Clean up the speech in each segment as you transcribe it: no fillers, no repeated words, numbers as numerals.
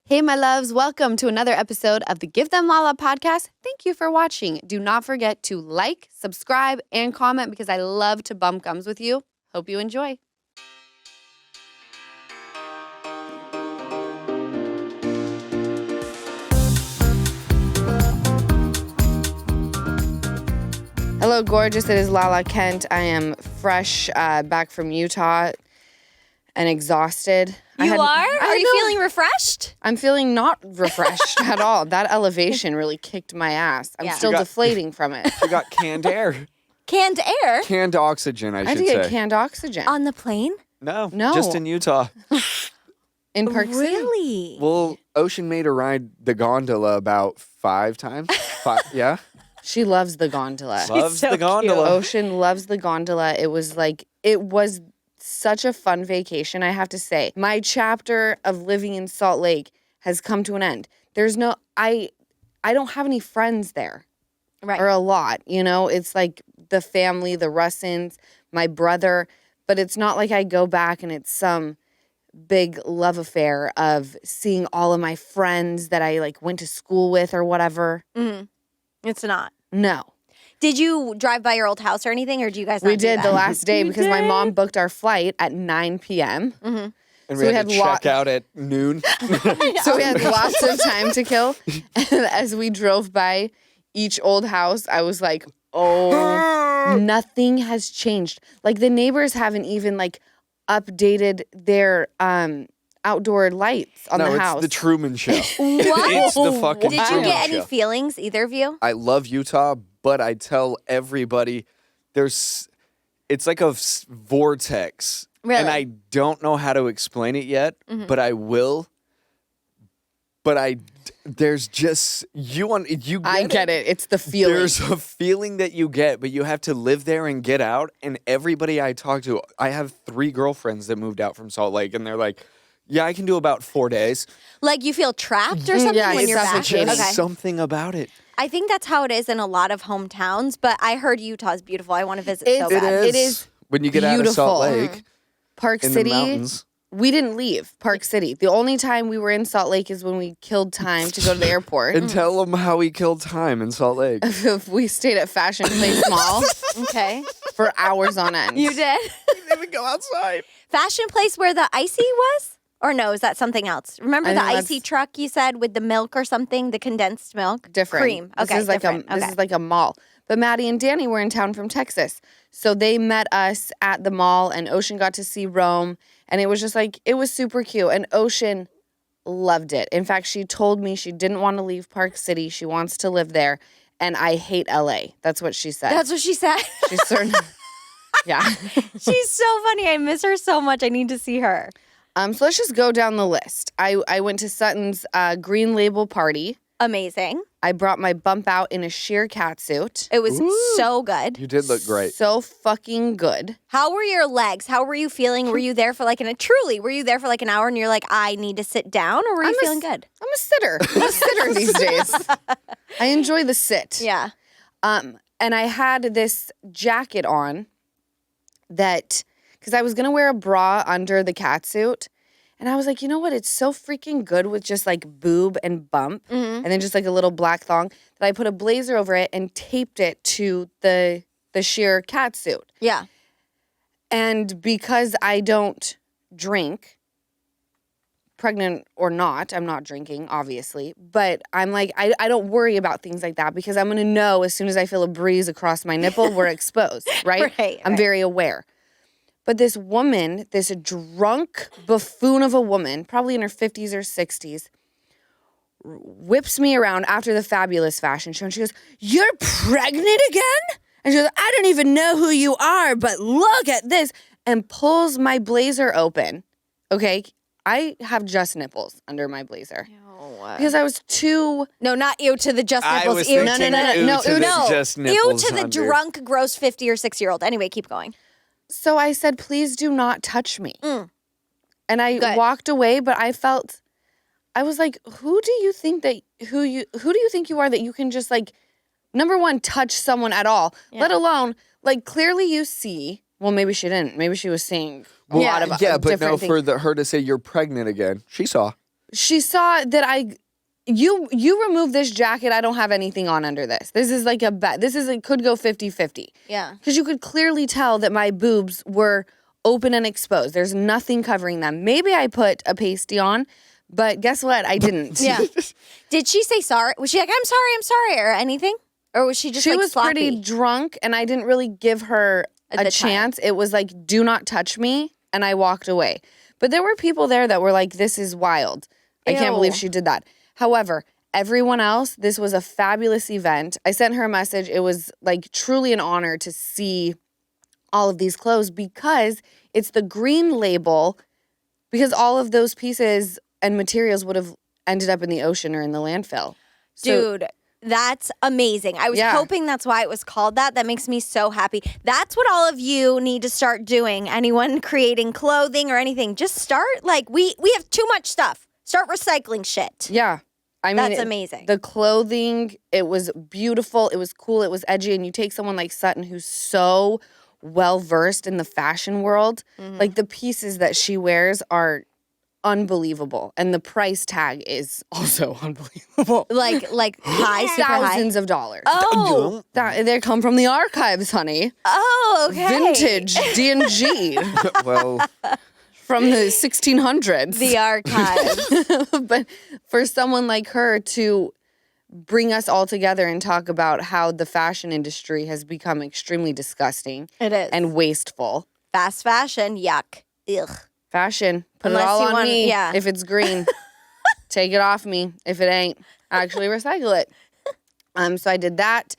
Hey, my loves, welcome to another episode of the Give Them Lala podcast. Thank you for watching. Do not forget to like, subscribe, and comment because I love to bump gums with you. Hope you enjoy. Hello, gorgeous. It is Lala Kent. I am fresh back from Utah and exhausted. Are you feeling refreshed? I'm feeling not refreshed at all. That elevation really kicked my ass. I'm still deflating from it. You got canned air. Canned air? Canned oxygen, I should had to say. get canned oxygen. On the plane? No, No. just in Utah. In Park City. Really? Well, Ocean made her ride the gondola about 5 times. Yeah? She loves the gondola. Loves so the gondola. Ocean loves the gondola. It was such a fun vacation, I have to say. My chapter of living in Salt Lake has come to an end. I don't have any friends there. Right. Or a lot, you know? It's like the family, the Russins, my brother, but it's not like I go back and it's some big love affair of seeing all of my friends that I like went to school with or whatever. Mm-hmm. It's not. No. Did you drive by your old house or anything, or do you guys not We do did that? the last day because my mom booked our flight at 9 p.m. Mm-hmm. And So we we had to had check out at noon. So we had lots of time to kill. And as we drove by each old house, I was like, oh, nothing has changed. Like the neighbors haven't even like updated their outdoor lights on No, the it's house. the Truman Show. What? It's the fucking Did you Truman get any Show. feelings, either of you? I love Utah, but I tell everybody it's like a vortex. Really? And I don't know how to explain it yet, but I will. But there's just, I get it. It's the feeling. There's a feeling that you get, but you have to live there and get out. And everybody I talk to, I have 3 girlfriends that moved out from Salt Lake, and they're like, yeah, I can do about 4 days. Like you feel trapped or something Yeah, when it's you're back? suffocating. There's Okay. something about it. I think that's how it is in a lot of hometowns, but I heard Utah's beautiful. I want to visit so It's- bad. It is When you get out of Salt beautiful. Lake Park in City. the mountains. We didn't leave Park City. The only time we were in Salt Lake is when we killed time to go to the airport. And tell them how we killed time in Salt Lake. We stayed at Fashion Place Mall Okay. for hours on end. You did? We didn't even go outside. Fashion place where the icy was? Or no, is that something else? Remember I the think icy that's- truck you said with the milk or something? The condensed milk? Different. Cream. Okay, This is like different. this is like a mall. But Maddie and Danny were in town from Texas. So they met us at the mall and Ocean got to see Rome. And it was just like, it was super cute. And Ocean loved it. In fact, she told me she didn't want to leave Park City. She wants to live there. And I hate LA. That's what she said. That's what she said. She's certain. Yeah. She's so funny. I miss her so much. I need to see her. So let's just go down the list. I went to Sutton's Green Label party. Amazing. I brought my bump out in a sheer catsuit. It was so good. You did look great. So fucking good. How were your legs? How were you feeling? Were you there for like were you there for like an hour and you're like, I need to sit down, or were you feeling good? I'm a sitter. I'm a sitter these days. I enjoy the sit. Yeah. And I had this jacket on because I was going to wear a bra under the catsuit. And I was like, you know what? It's so freaking good with just like boob and bump and then just like a little black thong that I put a blazer over it and taped it to the sheer catsuit. Yeah. And because I don't drink, pregnant or not, I'm not drinking, obviously. But I'm like, I don't worry about things like that because I'm going to know as soon as I feel a breeze across my nipple, we're exposed, right? I'm very aware. But this woman, this drunk buffoon of a woman, probably in her 50s or 60s, whips me around after the fabulous fashion show. And she goes, "You're pregnant again?" And she goes, "I don't even know who you are, but look at this." And pulls my blazer open. Okay, I have just nipples under my blazer. Because I was too... No, not ew to the just I nipples. was Ew. thinking no, ew no, to the no. just Ew nipples to the under. drunk, gross 50 or 6-year-old. Anyway, keep going. So I said, "Please do not touch me." And I Good. walked away, but I was like, who do you think you are that you can just like, number one, touch someone at all, let alone like clearly you see. Well, maybe she didn't. Maybe she was seeing a lot of but different no, things. for her to say you're pregnant again, she saw. she saw that you remove this jacket, I don't have anything on under this. This is like a bet. This is could go 50-50. Yeah. Because you could clearly tell that my boobs were open and exposed. There's nothing covering them. Maybe I put a pasty on, but guess what? I didn't. Yeah. Did she say sorry? Was she like, I'm sorry, or anything? Or was she just She like was sloppy? pretty drunk, and I didn't really give her At a the time. chance. It was like, do not touch me, and I walked away. But there were people there that were like, this is wild. I can't believe Ew. she did that. However, everyone else, this was a fabulous event. I sent her a message. It was like truly an honor to see all of these clothes because it's the green label, because all of those pieces and materials would have ended up in the ocean or in the landfill. So, Dude, that's amazing. I was Yeah. hoping that's why it was called that. That makes me so happy. That's what all of you need to start doing. Anyone creating clothing or anything, just start. Like, we have too much stuff. Start recycling shit. yeah. I mean, That's amazing. The clothing, it was beautiful. It was cool. It was edgy. And you take someone like Sutton, who's so well versed in the fashion world, like the pieces that she wears are unbelievable. And the price tag is also unbelievable. Like high, super high. Thousands of dollars. Oh, They come from the archives, honey. oh, okay. Vintage D&G Well, from the 1600s. The archives. But for someone like her to bring us all together and talk about how the fashion industry has become extremely disgusting It is. and wasteful. Fast fashion, yuck. Ugh. Fashion, put Unless it all you on want- me. yeah. If it's green, take it off me. If it ain't, actually recycle it. So I did that.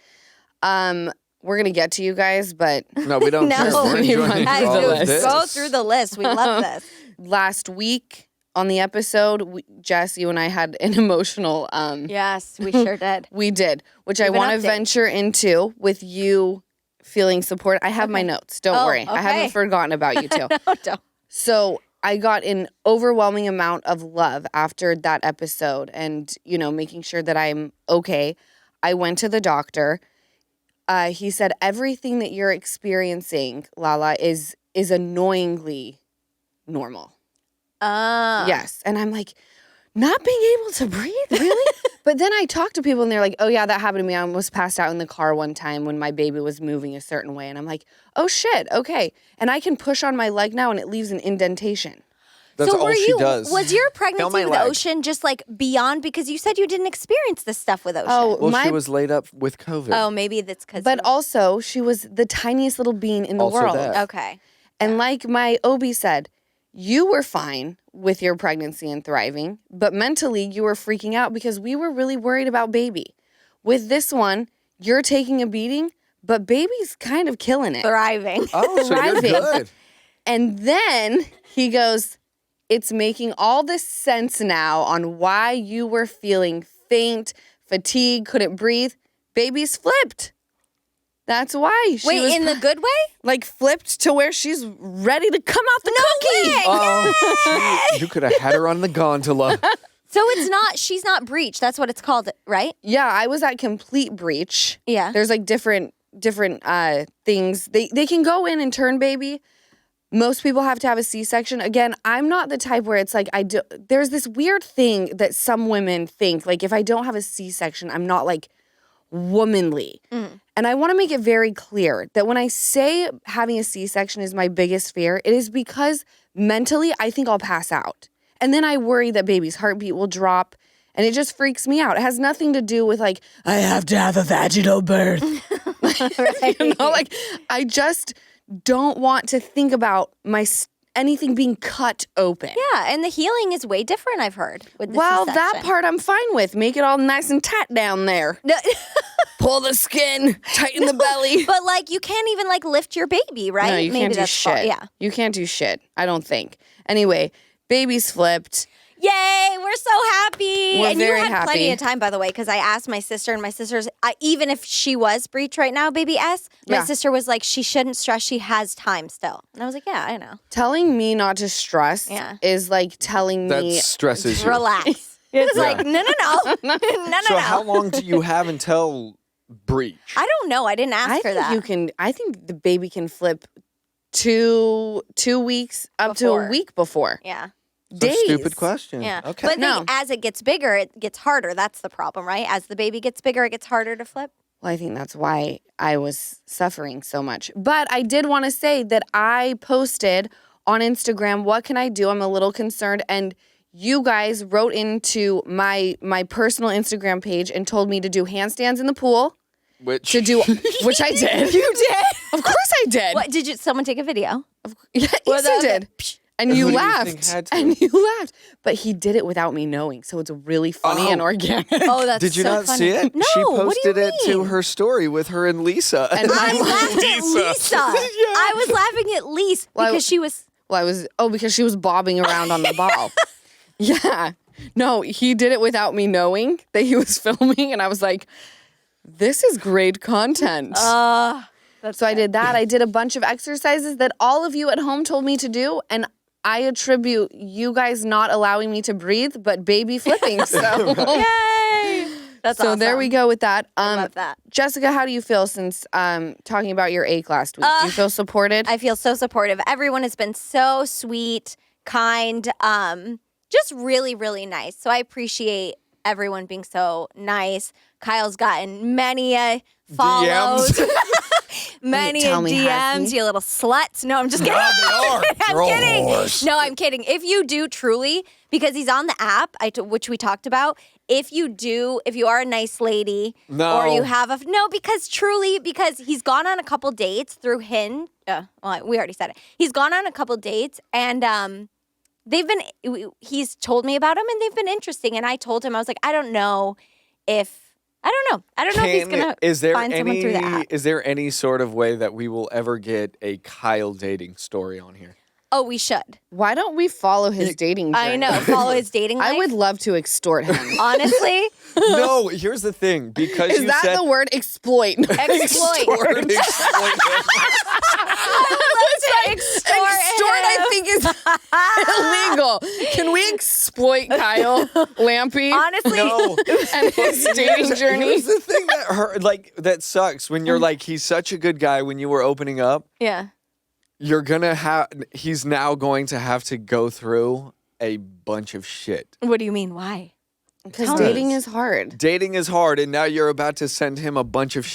We're gonna get to you guys, but no, we don't No. care. We're Let me enjoying run Hey, all through of the this. go through the list. We love this. last week on the episode, Jess, you and I had an emotional. Yes, we sure did. We did, which I Give an want to update. venture into with you feeling support. I have my notes. Don't Oh, worry. I okay. haven't forgotten about you two. No, don't. So I got an overwhelming amount of love after that episode and, making sure that I'm okay. I went to the doctor. He said, everything that you're experiencing, Lala, is annoyingly normal. Yes. And I'm like, not being able to breathe, really? But then I talked to people and they're like, oh yeah, that happened to me. I almost passed out in the car one time when my baby was moving a certain way. And I'm like, oh shit, okay. And I can push on my leg now and it leaves an indentation. That's so all were she you, does. Was your Feel pregnancy my with leg. Ocean just like beyond, because you said you didn't experience this stuff with Ocean? Oh, Well, she was laid up with COVID. Oh, maybe that's because. But also, she was the tiniest little bean in the Also world. that. Okay. And like my OB said, you were fine with your pregnancy and thriving, but mentally you were freaking out because we were really worried about baby. With this one, you're taking a beating, but baby's kind of killing it. Thriving. Oh, so you're Thriving. good. And then he goes, it's making all this sense now on why you were feeling faint, fatigue, couldn't breathe. Baby's flipped. That's why. She Wait, was in the good way? like flipped to where she's ready to come out the cookie. way. Oh, you could have had her on the gondola. So she's not breech. That's what it's called, right? Yeah, I was at complete breach. Yeah. There's like different things. They can go in and turn baby. Most people have to have a C-section. Again, I'm not the type where it's like there's this weird thing that some women think, like if I don't have a C-section, I'm not like womanly. And I want to make it very clear that when I say having a C-section is my biggest fear, it is because mentally I think I'll pass out. And then I worry that baby's heartbeat will drop and it just freaks me out. It has nothing to do with like, I have to have a vaginal birth. Like I just don't want to think about anything being cut open. Yeah, and the healing is way different, I've heard. With the Well, that C-section. part I'm fine with. Make it all nice and tight down there. No, Pull the skin, tighten the belly. but like you can't even like lift your baby, right? No, you Maybe can't do that's shit. Yeah. You can't do shit. I don't think. Anyway, baby's flipped. Yay, we're so happy. We're and very you had plenty happy. of time, by the way, because I asked my sister, and my sister's, even if she was breech right now, baby S, my Yeah. sister was like, she shouldn't stress. She has time still. And I was like, yeah, I know. Telling me not to stress Yeah. is like telling That me stresses you. Relax. It's Yeah. like, no. no. So how long do you have until breach? I don't know. I didn't ask I her think that. you can. I think the baby can flip 2 weeks up to Before. a week before. Yeah. days. Stupid question. Yeah. Okay. But No. as it gets bigger, it gets harder. That's the problem, right? As the baby gets bigger, it gets harder to flip. Well, I think that's why I was suffering so much. But I did want to say that I posted on Instagram, what can I do? I'm a little concerned. And you guys wrote into my personal Instagram page and told me to do handstands in the pool. Which I did. You did? Of course I did. What did someone take a video? Yeah, Was Easton that- did. And Who you do you laughed. think had to? And you laughed. But he did it without me knowing. So it's really funny and organic. Oh, that's Did you so not funny. see it? No, She what do you posted it to mean? her story with her and Lisa. And I my laughed at Lisa. I was laughing at Lisa because she was. Well, because she was bobbing around on the ball. Yeah. No, he did it without me knowing that he was filming. And I was like, this is great content. So I did that. I did a bunch of exercises that all of you at home told me to do. And I attribute you guys not allowing me to breathe, but baby flipping. So, Yay! That's so awesome. there we go with that. Love that. Jessica, how do you feel since talking about your ache last week? Do you feel supported? I feel so supportive. Everyone has been so sweet, kind, just really, really nice. So I appreciate everyone being so nice. Kyle's gotten many follows. Many Tell me, has DMs, he? you little sluts. No, I'm just kidding. are. I'm They're all kidding. whores. No, I'm kidding. If you do truly, because he's on the app, which we talked about, if you are a nice lady, No. or you have because he's gone on a couple dates through Hinge. Well, we already said it. He's gone on a couple dates, and he's told me about them, and they've been interesting. And I told him, I was like, I don't know if he's gonna find someone through the app. Is there any sort of way that we will ever get a Kyle dating story on here? Oh, we should. Why don't we follow his dating journey? I know. Follow his dating life. I would love to extort him. Honestly, No, here's the thing. Because Is you that said the word exploit? exploit. Exploit. Extort, I think, is illegal. Can we exploit Kyle Lampy Honestly, No. and his dating journey? Here's the thing that sucks when you're like, he's such a good guy when you were opening up. yeah. He's now going to have to go through a bunch of shit. What do you mean? Why? Because Tell me. dating is hard. Dating is hard, and now you're about to send him a bunch of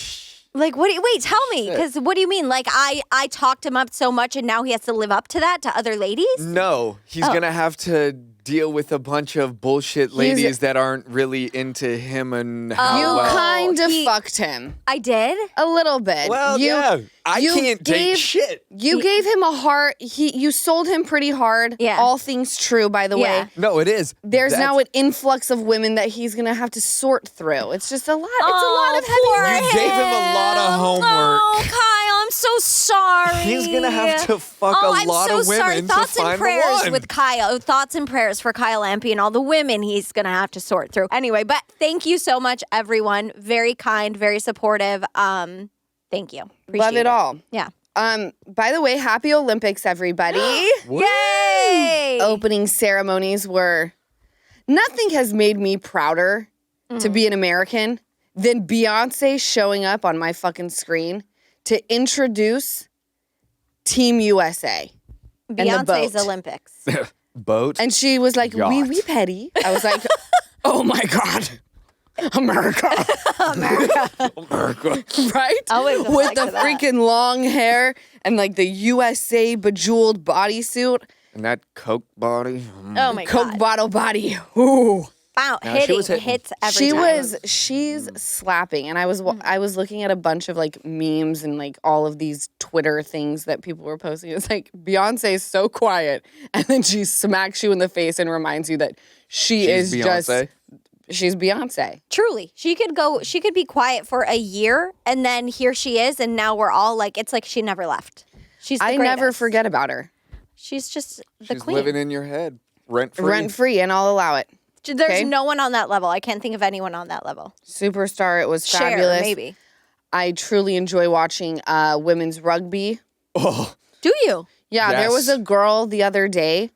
Like, wait, tell me. Because what do you mean? Like, I talked him up so much and now he has to live up to that to other ladies? No, he's gonna have to deal with a bunch of bullshit ladies that aren't really into him and how You well. kind of he- fucked him. I did? A little bit. Well, you, yeah, I you can't date gave- shit. You gave him a heart. You sold him pretty hard. Yeah. All things true, by the Yeah. way. No, it is. There's That's- now an influx of women that he's going to have to sort through. It's just a lot. It's a lot of poor heavy. You gave him a lot of homework. Oh, Kyle, I'm so sorry. He's gonna have to fuck a lot I'm of so sorry. women to Thoughts and find the prayers one. with Kyle. Thoughts and prayers for Kyle Lampy and all the women he's gonna have to sort through. Anyway, but thank you so much, everyone. Very kind, very supportive. Thank you. Appreciate Love it all. Yeah. By the way, happy Olympics, everybody. Yay! Opening ceremonies were. Nothing has made me prouder to be an American than Beyonce showing up on my fucking screen to introduce Team USA. and the Beyonce's boat. Olympics. Boat. And she was like, Yacht. wee wee petty. I was like, oh my God. America. America. Right? I would've With liked the that. freaking long hair and like the USA bejeweled bodysuit. And that Coke body. Oh my Coke god! bottle body. Ooh. Wow, No, she was hitting. hits every time. She's slapping. And I was looking at a bunch of like memes and like all of these Twitter things that people were posting. It's like Beyonce is so quiet. And then she smacks you in the face and reminds you that she's Beyonce. She's Beyonce. Truly, she could be quiet for a year, and then here she is, and now we're all like, it's like she never left. She's the I never greatest. forget about her. She's just the She's queen. living in your head. Rent free. Rent free, and I'll allow it. There's okay. no one on that level. I can't think of anyone on that level. Superstar. It was Cher, fabulous. maybe. I truly enjoy watching women's rugby. Oh, Do you? Yeah, there was Yes. a girl the other day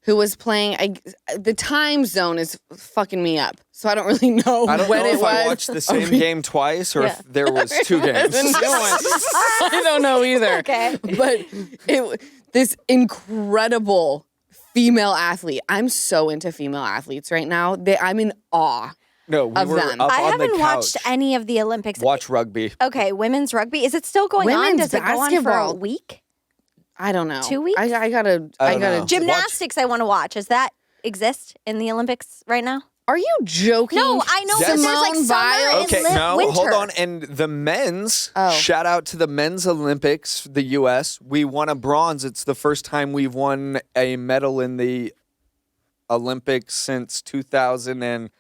who was playing. The time zone is fucking me up, so I don't really know I don't when know it if was. I watched the same game twice or Yeah. if there was two games. I don't know either. Okay. But this incredible female athlete. I'm so into female athletes right now. I'm in awe. No, we Of were them. up I on the haven't couch. watched any of the Olympics. Watch rugby. Okay, women's rugby. Is it still going on? Women's Does it go on for a basketball. week? I don't know. 2 weeks? I gotta. I don't know. Gymnastics I want to watch. Does that exist in the Olympics right now? Are you joking? No, I know, Yes. but there's like Simone summer Biles. and Okay, no, winter. hold on. And the men's, Oh. shout out to the men's Olympics, the U.S. We won a bronze. It's the first time we've won a medal in the Olympics since 2000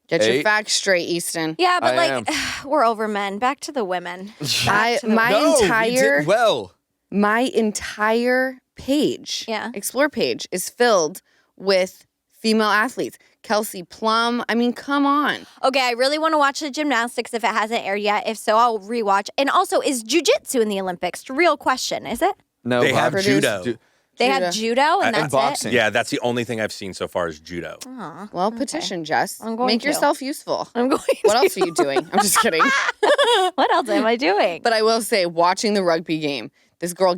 Get your 8. facts straight, Easton. Yeah, but I am. we're over men. Back to the women. Back to the my No, we entire did well. my entire page, Yeah. Explore page, is filled with female athletes. Kelsey Plum. I mean, come on. Okay, I really want to watch the gymnastics if it hasn't aired yet. If so, I'll rewatch. And also, is jiu-jitsu in the Olympics? Real question, is it? No, They have Bob. judo. They have judo and And that's boxing. it? Yeah, that's the only thing I've seen so far is judo. Oh, Well, petition, Jess. I'm going Make to. yourself useful. I'm going What to. else are you doing? I'm just kidding. What else am I doing? But I will say, watching the rugby game, this girl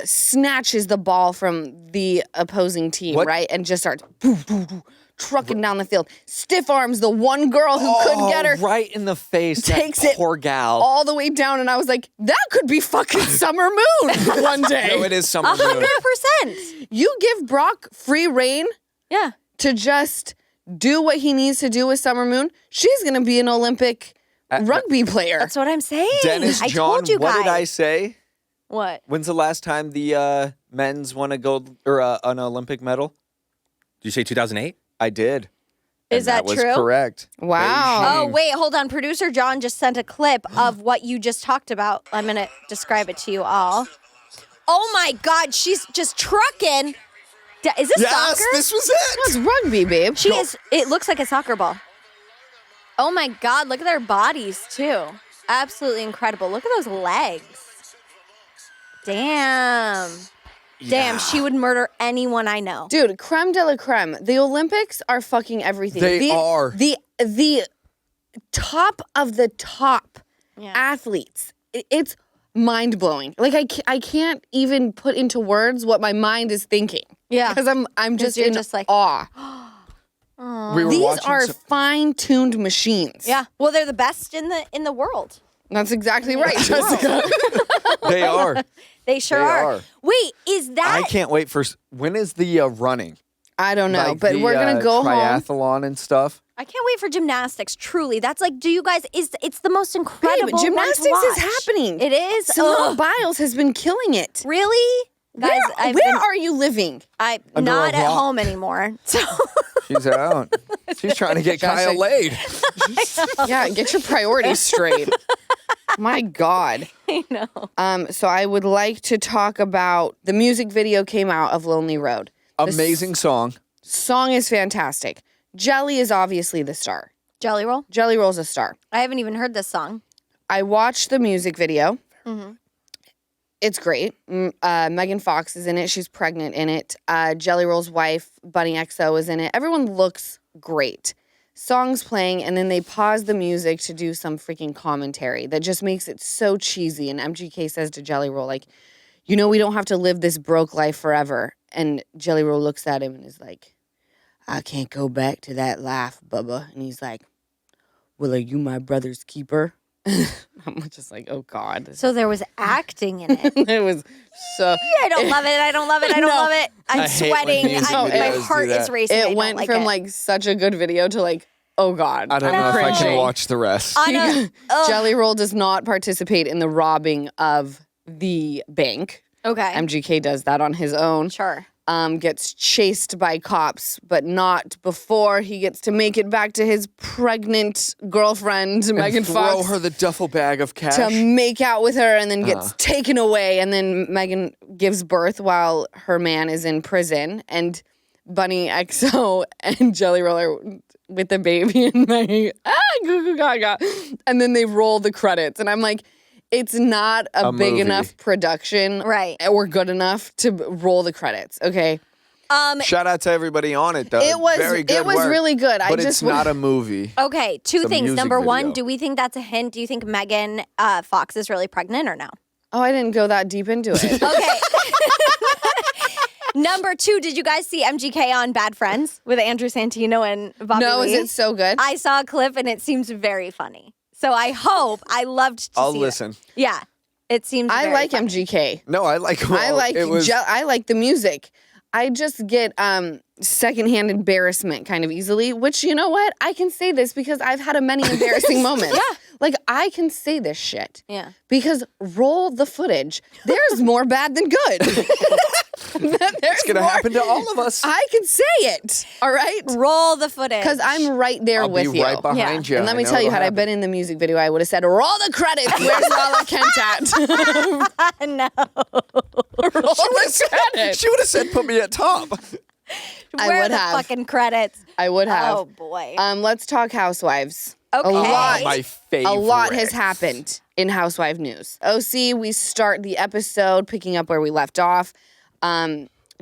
snatches the ball from the opposing team, What? right? And just starts trucking down the field. Stiff arms the one girl who couldn't get her right in the face. Takes that it poor gal. all the way down. And I was like, that could be fucking Summer Moon one day. No, it is Summer Moon. 100%. You give Brock free reign Yeah. to just do what he needs to do with Summer Moon. She's going to be an Olympic rugby player. That's what I'm saying. Dennis, I John, told you guys. what did I say? What? When's the last time the men's won a gold or an Olympic medal? Did you say 2008? I did. Is And that was true? correct. Wow. Oh, wait, hold on. Producer John just sent a clip of what you just talked about. I'm going to describe it to you all. Oh my God, she's just trucking. Is this Yes, soccer? this was it. It's rugby, babe. She is. It looks like a soccer ball. Oh my God, look at their bodies too. Absolutely incredible. Look at those legs. Damn. Damn, she would murder anyone I know. Dude, creme de la creme. The Olympics are fucking everything. They are. The top of the top Yeah. athletes. It's mind-blowing. Like I can't even put into words what my mind is thinking. Yeah. Because I'm just you're in just like- awe. We were These watching are some- fine-tuned machines. Yeah. Well, they're the best in the world. That's exactly right, Jessica. They are. They sure They are. are. Wait, is that I can't wait for when is the running? I don't know, Like but the, we're gonna go home. triathlon and stuff. I can't wait for gymnastics. Truly, that's like, do you guys? It's the most incredible. Babe, one to gymnastics is watch. happening. It is. Simone Ugh. Biles has been killing it. Really, guys? Where are you living? I'm Under a not at rock. home anymore. So She's out. She's trying to get Josh, Kyle laid. Yeah, get your priorities straight. My God. I know. So I would like to talk about the music video came out of Lonely Road. Amazing song. Song is fantastic. Jelly is obviously the star. Jelly Roll. Jelly Roll's a star. I haven't even heard this song. I watched the music video. Mm-hmm. It's great. Megan Fox is in it. She's pregnant in it. Jelly Roll's wife, Bunny XO, is in it. Everyone looks great. Songs playing, and then they pause the music to do some freaking commentary that just makes it so cheesy. And MGK says to Jelly Roll, like, you know, we don't have to live this broke life forever. And Jelly Roll looks at him and is like, I can't go back to that life, Bubba. And he's like, well, are you my brother's keeper? I'm just like, oh God. So there was acting in it. It was so. I don't love it. I don't love it. I don't No. love it. I'm I hate when sweating. music videos My do heart that. is racing. I It don't went like from it. like such a good video to like, oh God. I don't know if I can cringing. watch the rest. Anna, ugh. Jelly Roll does not participate in the robbing of the bank. Okay. MGK does that on his own. Sure. Gets chased by cops, but not before he gets to make it back to his pregnant girlfriend, Megan And throw Fox, her the duffel bag of cash. to make out with her and then gets taken away. And then Megan gives birth while her man is in prison. And Bunny XO and Jelly Roll are with the baby and Megan, goo goo gaga. And then they roll the credits. And I'm like, it's not a big movie. enough production Right. or good enough to roll the credits, okay? Shout out to everybody on it, though. It was Very good it was work. really good. But it's not a movie. Okay. Two It's a things. music Number one, video. do we think that's a hint? Do you think Megan Fox is really pregnant or no? Oh, I didn't go that deep into it. Okay. Number 2, did you guys see MGK on Bad Friends with Andrew Santino and Bobby No, Lee? is it so good? I saw a clip and it seems very funny. So I loved to I'll see listen. It. Yeah. It seems I very like funny. MGK. No, I like. I like I like the music. I just get secondhand embarrassment kind of easily, which, you know what? I can say this because I've had a many embarrassing moments. Yeah. Like, I can say this shit. Yeah. Because roll the footage. There's more bad than good. It's going to happen to all of us. I can say it. All right? Roll the footage. Because I'm right there I'll with be you. right behind you. And let me I know tell you, it'll had I happen. been in the music video, I would have said, roll the credits. Where's Lala Kent at? No. Roll the credits. She would have said, "Put me at top." I Where are would the have. fucking credits? I would have. Oh, boy. Let's talk housewives. Okay. A lot, My favorite. a lot has happened in housewife news. OC, we start the episode picking up where we left off.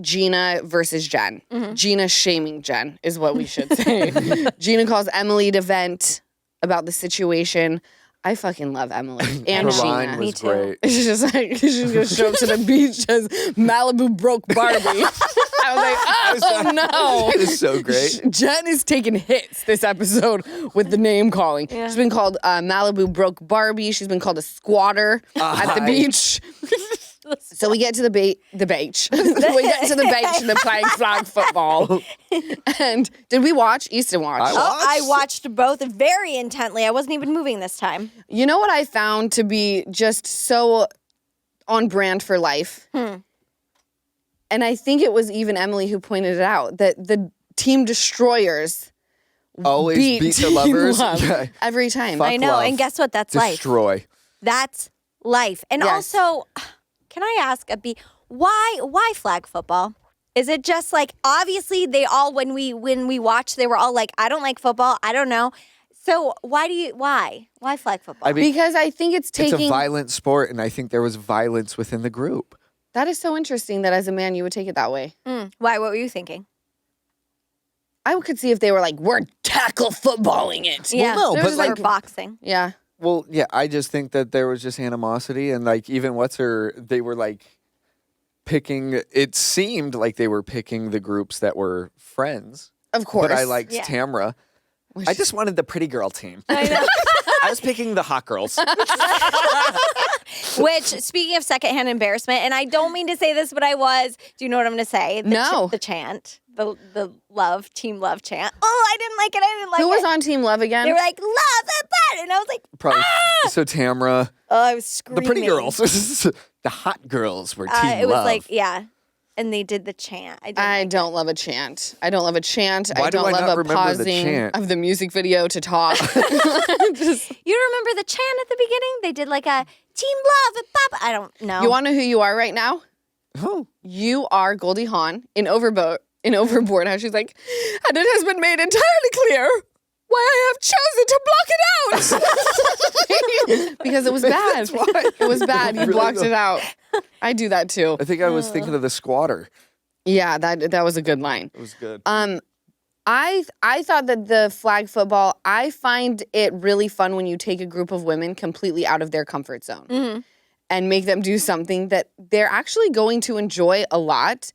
Gina versus Jen. Gina shaming Jen is what we should say. Gina calls Emily to vent about the situation. I fucking love Emily and Her Gina. line Me was too. great. She's just like, she's gonna show up to the beach as Malibu broke Barbie. I was like, oh no. It is so great. Jen is taking hits this episode with the name calling. She's been called Malibu broke Barbie. She's been called a squatter at the beach. So we get to the beach. we get to the beach and they're playing flag football. And did we watch? Easton watched. I watched both very intently. I wasn't even moving this time. You know what I found to be just so on brand for life? And I think it was even Emily who pointed it out, that the team destroyers Always beat the Team lovers. Love Yeah. every time. Fuck I know. love. And guess what? That's life. Destroy. That's life. And Yes. also, can I ask why flag football? Is it just like, obviously they all, when we watched, they were all like, I don't like football. I don't know. So why flag football? I mean, Because I think it's it's taking. a violent sport, and I think there was violence within the group. That is so interesting that as a man you would take it that way. Why? What were you thinking? I could see if they were like, we're tackle footballing it. Yeah. no, There but was like- like boxing. Yeah. Well, yeah, I just think that there was just animosity, and like even they were like picking. It seemed like they were picking the groups that were friends. Of course. But I liked Yeah. Tamra. I just wanted the pretty girl team. I know. I was picking the hot girls. Which, speaking of secondhand embarrassment, and I don't mean to say this, but I was. Do you know what I'm going to say? No. The chant, the love, team love chant. Oh, I didn't like it. I didn't like Who it. was on Team Love again? They were like, love the butt. And I was like, Probably. So Tamra, oh, I was screaming. the pretty girls, the hot girls were team It was love. like, yeah. And they did the chant. I don't love a chant. I don't love a chant. Why I do don't I love not a remember the pausing chant? of the music video to talk. You remember the chant at the beginning? They did like a team love. Papa. I don't know. You want to know who you are right now? oh, you You are Goldie Hawn in Overboard. How she's like, and it has been made entirely clear why I have chosen to block it out. Because it was bad. That's why. It was bad. You Really blocked though. it out. I do that too. I think I was thinking of the squatter. Yeah, that was a good line. It was good. I thought that the flag football, I find it really fun when you take a group of women completely out of their comfort zone and make them do something that they're actually going to enjoy a lot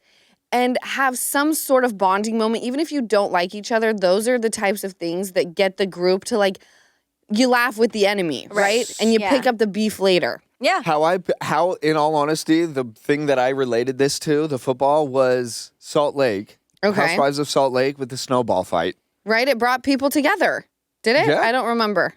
and have some sort of bonding moment. Even if you don't like each other, those are the types of things that get the group to like, you laugh with the enemy, right? And you Yeah. pick up the beef later. Yeah. How, in all honesty, the thing that I related this to, the football, was Salt Lake. Okay. Housewives of Salt Lake with the snowball fight. Right? It brought people together. Did it? Yeah. I don't remember.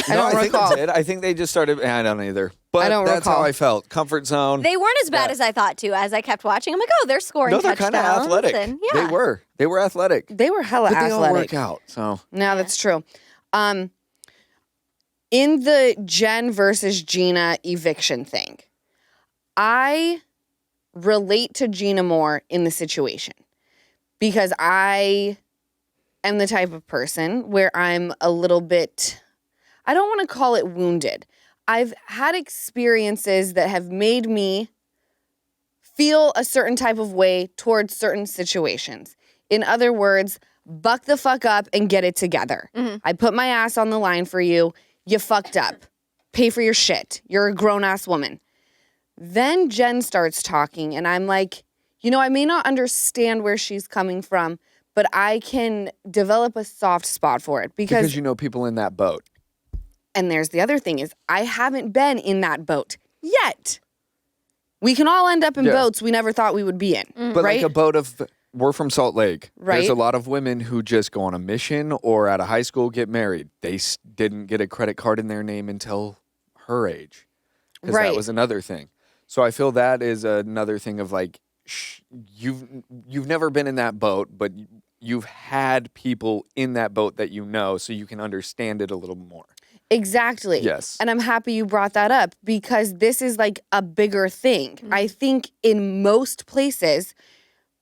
I No, don't I recall. think it did. I think they just started. I don't either. But don't that's recall. how I felt. Comfort zone. They weren't as bad as I thought, too. As I kept watching, I'm like, oh, they're scoring no, they're kind touchdowns. of athletic. And, yeah. They were. They were athletic. They were hella But they all athletic. work out. So No, that's true. In the Jen versus Gina eviction thing, I relate to Gina more in the situation because I am the type of person where I'm a little bit, I don't want to call it wounded. I've had experiences that have made me feel a certain type of way towards certain situations. In other words, buck the fuck up and get it together. I put my ass on the line for you. You fucked up. Pay for your shit. You're a grown-ass woman. Then Jen starts talking, and I'm like, I may not understand where she's coming from, but I can develop a soft spot for it Because you know people in that boat. and there's the other thing is I haven't been in that boat yet. We can all end up in Yeah. boats we never thought we would be in, But right? like a boat of, we're from Salt Lake. Right. There's a lot of women who just go on a mission or at a high school get married. They didn't get a credit card in their name until her age. Because Right. that was another thing. So I feel that is another thing of like, you've never been in that boat, but you've had people in that boat that you know, so you can understand it a little more. Exactly. Yes. And I'm happy you brought that up because this is like a bigger thing. I think in most places,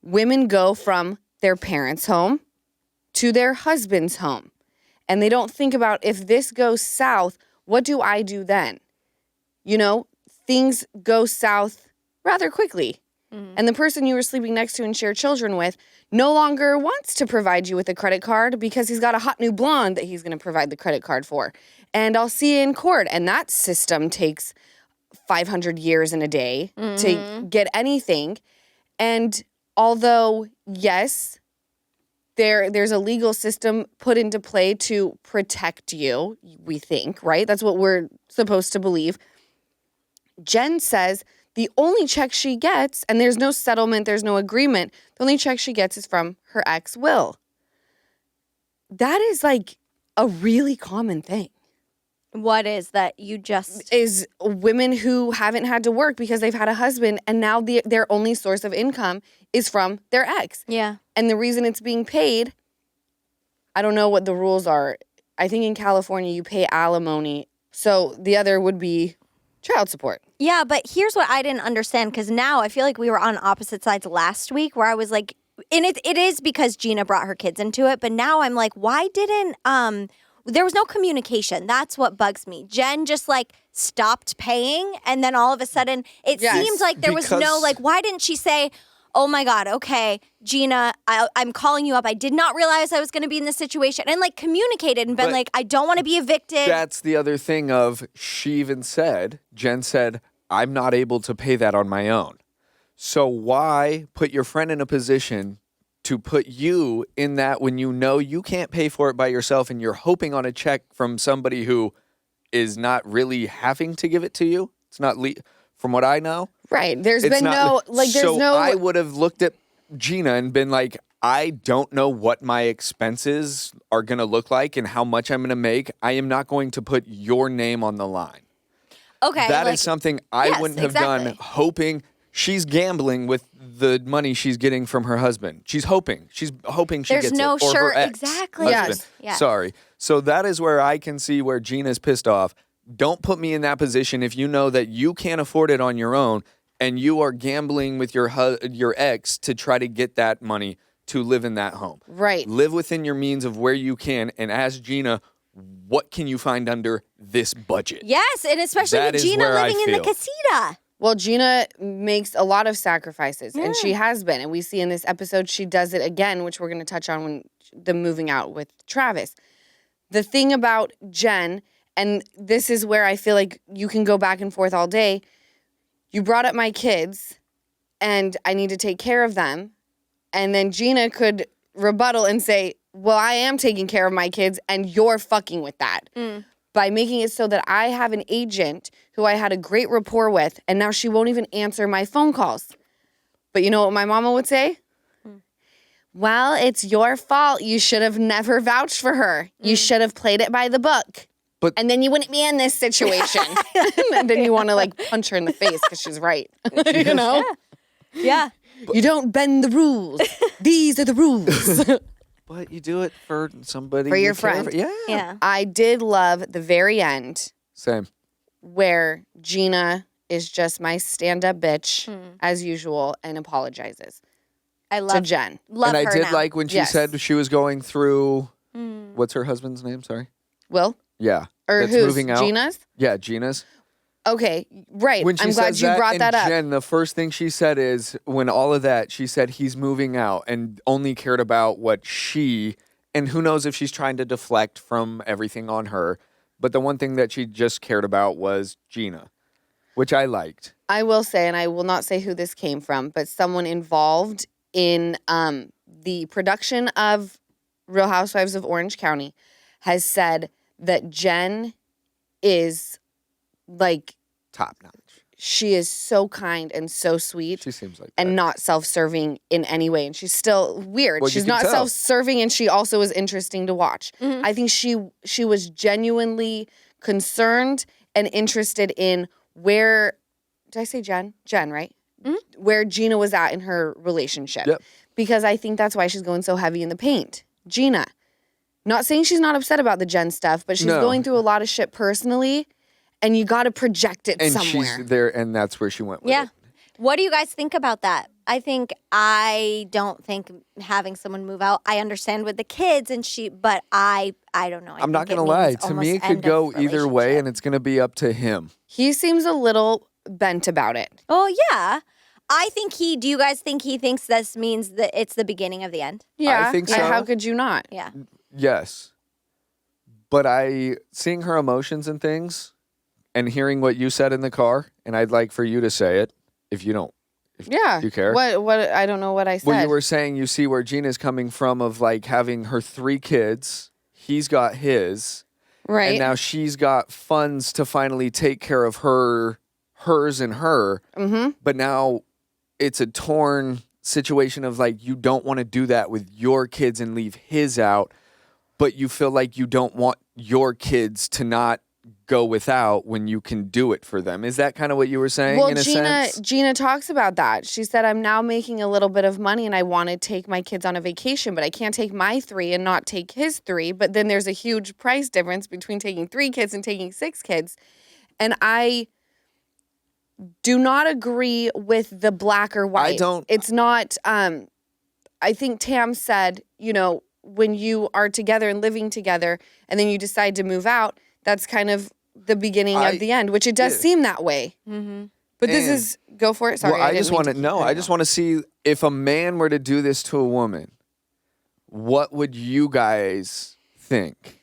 women go from their parents' home to their husband's home. And they don't think about if this goes south, what do I do then? Things go south rather quickly. And the person you were sleeping next to and share children with no longer wants to provide you with a credit card because he's got a hot new blonde that he's going to provide the credit card for. And I'll see you in court. And that system takes 500 years in a day to get anything. And although, yes, there's a legal system put into play to protect you, we think, right? That's what we're supposed to believe. Jen says the only check she gets, and there's no settlement, there's no agreement, the only check she gets is from her ex Will. That is like a really common thing. What is that you just... Is women who haven't had to work because they've had a husband and now their only source of income is from their ex. Yeah. And the reason it's being paid, I don't know what the rules are. I think in California you pay alimony. So the other would be child support. Yeah, but here's what I didn't understand, because now I feel like we were on opposite sides last week where I was like, and it is because Gina brought her kids into it, but now I'm like, why didn't, there was no communication. That's what bugs me. Jen just like stopped paying, and then all of a sudden it Yes, seemed like there was no, because- like, why didn't she say, oh my God, okay, Gina, I'm calling you up. I did not realize I was going to be in this situation, and like communicated and been But like, I don't want to be evicted. That's the other thing of, Jen said, I'm not able to pay that on my own. So why put your friend in a position to put you in that when you know you can't pay for it by yourself and you're hoping on a check from somebody who is not really having to give it to you? It's not, from what I know. Right. There's It's been not, so no. I would have looked at Gina and been like, I don't know what my expenses are going to look like and how much I'm going to make. I am not going to put your name on the line. Okay. That like, is something I yes, wouldn't have exactly. done, hoping. She's gambling with the money she's getting from her husband. She's hoping she There's gets no it. Or sure- her ex exactly. husband. Yes. Yes. Sorry. So that is where I can see where Gina's pissed off. Don't put me in that position if you know that you can't afford it on your own and you are gambling with your ex to try to get that money to live in that home. Right. Live within your means of where you can and ask Gina, what can you find under this budget? Yes, and especially That with is Gina where I living in the feel. casita. Well, Gina makes a lot of sacrifices, and she has been. And we see in this episode she does it again, which we're going to touch on when the moving out with Travis. The thing about Jen, and this is where I feel like you can go back and forth all day. You brought up my kids, and I need to take care of them. And then Gina could rebuttal and say, well, I am taking care of my kids, and you're fucking with that. By making it so that I have an agent who I had a great rapport with, and now she won't even answer my phone calls. But you know what my mama would say? Well, it's your fault. You should have never vouched for her. You should have played it by the book. But- and then you wouldn't be in this situation. And then you want to like punch her in the face because she's right. You know? Yeah. You don't bend the rules. These are the rules. But you do it for somebody. For you your care friend. Yeah. Yeah. I did love the very end Same. where Gina is just my stand-up bitch as usual and apologizes I to love Jen. love And her I did now. like when she Yes. said she was going through, what's her husband's name? Sorry. Will? Yeah. Or That's who's? moving out. Gina's? Yeah, Gina's. Okay, right. When she I'm glad says you that, brought and that up. Jen, the first thing she said is, when all of that, she said he's moving out and only cared about what she, and who knows if she's trying to deflect from everything on her. But the one thing that she just cared about was Gina, which I liked. I will say, and I will not say who this came from, but someone involved in the production of Real Housewives of Orange County has said that Jen is like Top notch. she is so kind and so sweet. She seems like and that. not self-serving in any way. And she's still weird. Well, you she's can not tell. self-serving, and she also is interesting to watch. Mm-hmm. I think she was genuinely concerned and interested in where, did I say Jen? Jen, right? Mm-hmm. Where Gina was at in her relationship. Yep. Because I think that's why she's going so heavy in the paint. Gina. Not saying she's not upset about the Jen stuff, but she's No. going through a lot of shit personally, and you got to project it And somewhere. she's there, and that's where she went with Yeah. it. What do you guys think about that? I don't think having someone move out. I understand with the kids but I don't know. I'm not going to lie. To me, it could go either way, and it's going to be up to him. He seems a little bent about it. Oh yeah. I think do you guys think he thinks this means that it's the beginning of the end? Yeah. think so. How could you not? Yeah. Yes. But seeing her emotions and things and hearing what you said in the car, and I'd like for you to say it if you don't. Yeah. You care? What I don't know what I said. Well, you were saying you see where Gina's coming from of like having her 3 kids. He's got his. right. And now she's got funds to finally take care of hers and her. Mm-hmm. But now it's a torn situation of like, you don't want to do that with your kids and leave his out, but you feel like you don't want your kids to not go without when you can do it for them. Is that kind of what you were saying Well, in a sense? Gina talks about that. She said, I'm now making a little bit of money and I want to take my kids on a vacation, but I can't take my 3 and not take his 3. But then there's a huge price difference between taking 3 kids and taking 6 kids. And I do not agree with the black or white. I don't. It's not, I think Tam said, when you are together and living together and then you decide to move out, that's kind of the beginning of the end, which it does seem that way. Mm-hmm. But this is, go for it. Sorry. Well, I just want to I just want to see if a man were to do this to a woman, what would you guys think?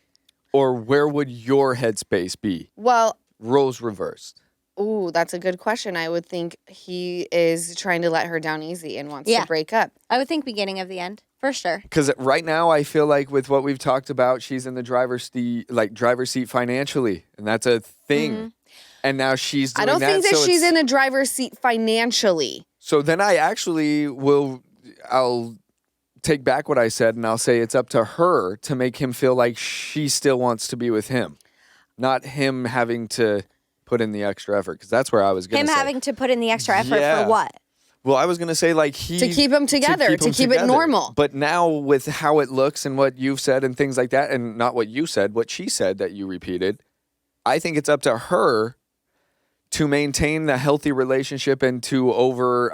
Or where would your headspace be? Well, Roles reversed. ooh, that's a good question. I would think he is trying to let her down easy and wants to break up. I would think beginning of the end for sure. Because right now, I feel like with what we've talked about, she's in the driver's seat financially, and that's a thing. Mm-hmm. And now she's doing I don't think that so she's it's- in a driver's seat financially. So then I actually I'll take back what I said, and I'll say it's up to her to make him feel like she still wants to be with him, not him having to put in the extra effort. Because that's where I was going to say. Having to put in the extra effort Yeah. for what? Well, I was going to say like To keep them together, to keep it normal. But now with how it looks and what you've said and things like that, and not what you said, what she said that you repeated, I think it's up to her to maintain the healthy relationship and to over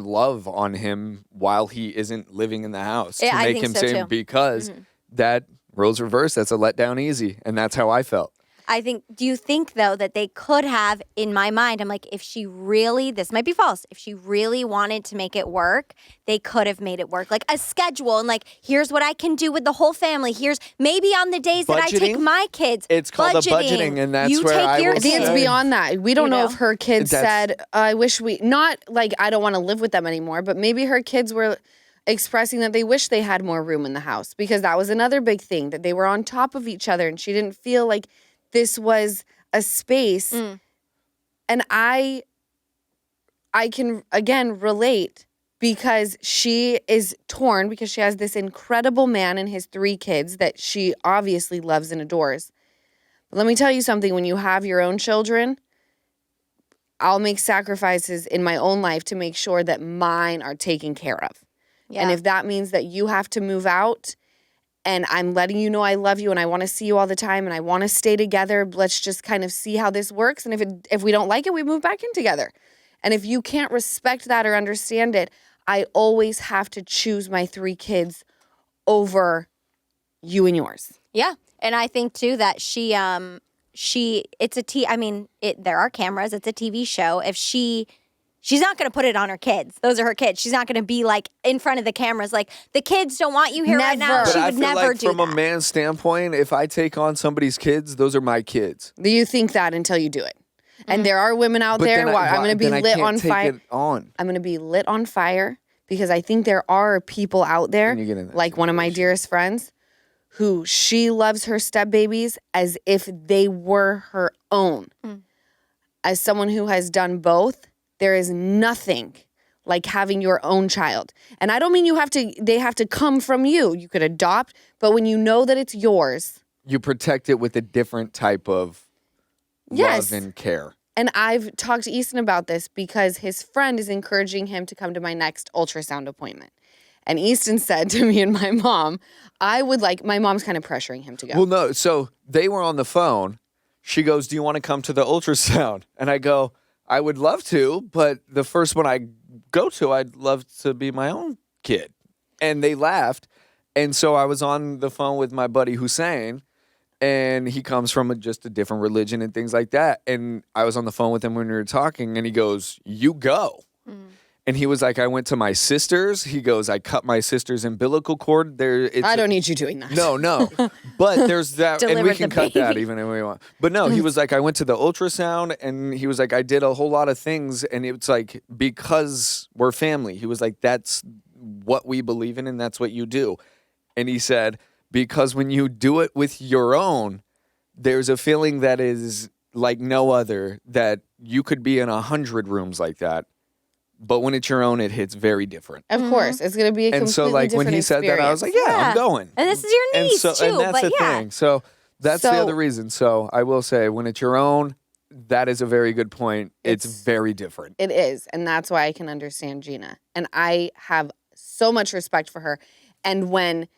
love on him while he isn't living in the house. Yeah, to I make think him so say too. because that roles reverse, that's a letdown easy. And that's how I felt. Do you think though that they could have, in my mind, I'm like, if she really, this might be false, if she really wanted to make it work, they could have made it work. Like a schedule and like, here's what I can do with the whole family. Here's maybe on the days that I take Budgeting? my kids. It's called a budgeting, and that's you where take I your will I think it's say- beyond that. We don't You know know? if her kids That's- said, I wish not like, I don't want to live with them anymore, but maybe her kids were expressing that they wish they had more room in the house, because that was another big thing, that they were on top of each other and she didn't feel like this was a space. And I can again relate, because she is torn because she has this incredible man and his 3 kids that she obviously loves and adores. But let me tell you something, when you have your own children, I'll make sacrifices in my own life to make sure that mine are taken care of. Yeah. And if that means that you have to move out, and I'm letting you know I love you and I want to see you all the time and I want to stay together, let's just kind of see how this works. And if we don't like it, we move back in together. And if you can't respect that or understand it, I always have to choose my 3 kids over you and yours. Yeah. And I think too that there are cameras, it's a TV show. If she's not going to put it on her kids. Those are her kids. She's not going to be like in front of the cameras like, the kids don't want you here right now. Never. But She I would feel never like do from that. a man's standpoint, if I take on somebody's kids, those are my kids. Do you think that until you do it? And there are women out But there. then I'm going to be then I lit can't on take fire. it on. I'm going to be lit on fire because I think there are people out there, When you get in that like one of my dearest friends, who she loves her step babies as if they were her own. As someone who has done both, there is nothing like having your own child. And I don't mean they have to come from you. You could adopt, but when you know that it's yours. You protect it with a different type of Yes. love and care. And I've talked to Easton about this because his friend is encouraging him to come to my next ultrasound appointment. And Easton said to me and my mom, my mom's kind of pressuring him to go. Well, no. So they were on the phone. She goes, "Do you want to come to the ultrasound?" And I go, "I would love to, but the first one I go to, I'd love to be my own kid." And they laughed. And so I was on the phone with my buddy Hussein, and he comes from just a different religion and things like that. And I was on the phone with him when we were talking, and he goes, "You go." And he was like, "I went to my sister's." He goes, "I cut my sister's umbilical cord." I don't need you doing that. No. But there's that, and we Delivered can the cut that baby. even if we want. But no, he was like, "I went to the ultrasound," and he was like, "I did a whole lot of things," and it's like, because we're family. He was like, "That's what we believe in, and that's what you do." And he said, because when you do it with your own, there's a feeling that is like no other, that you could be in 100 rooms like that. But when it's your own, it hits very different. Of course. It's going to be a And so, completely like, when different he said that, I was like, yeah, I'm going. And this is your niece too, and that's but the yeah. thing. So that's the So- other reason. So I will say, when it's your own, that is a very good point. It's very different. It is. And that's why I can understand Gina. And I have so much respect for her. And when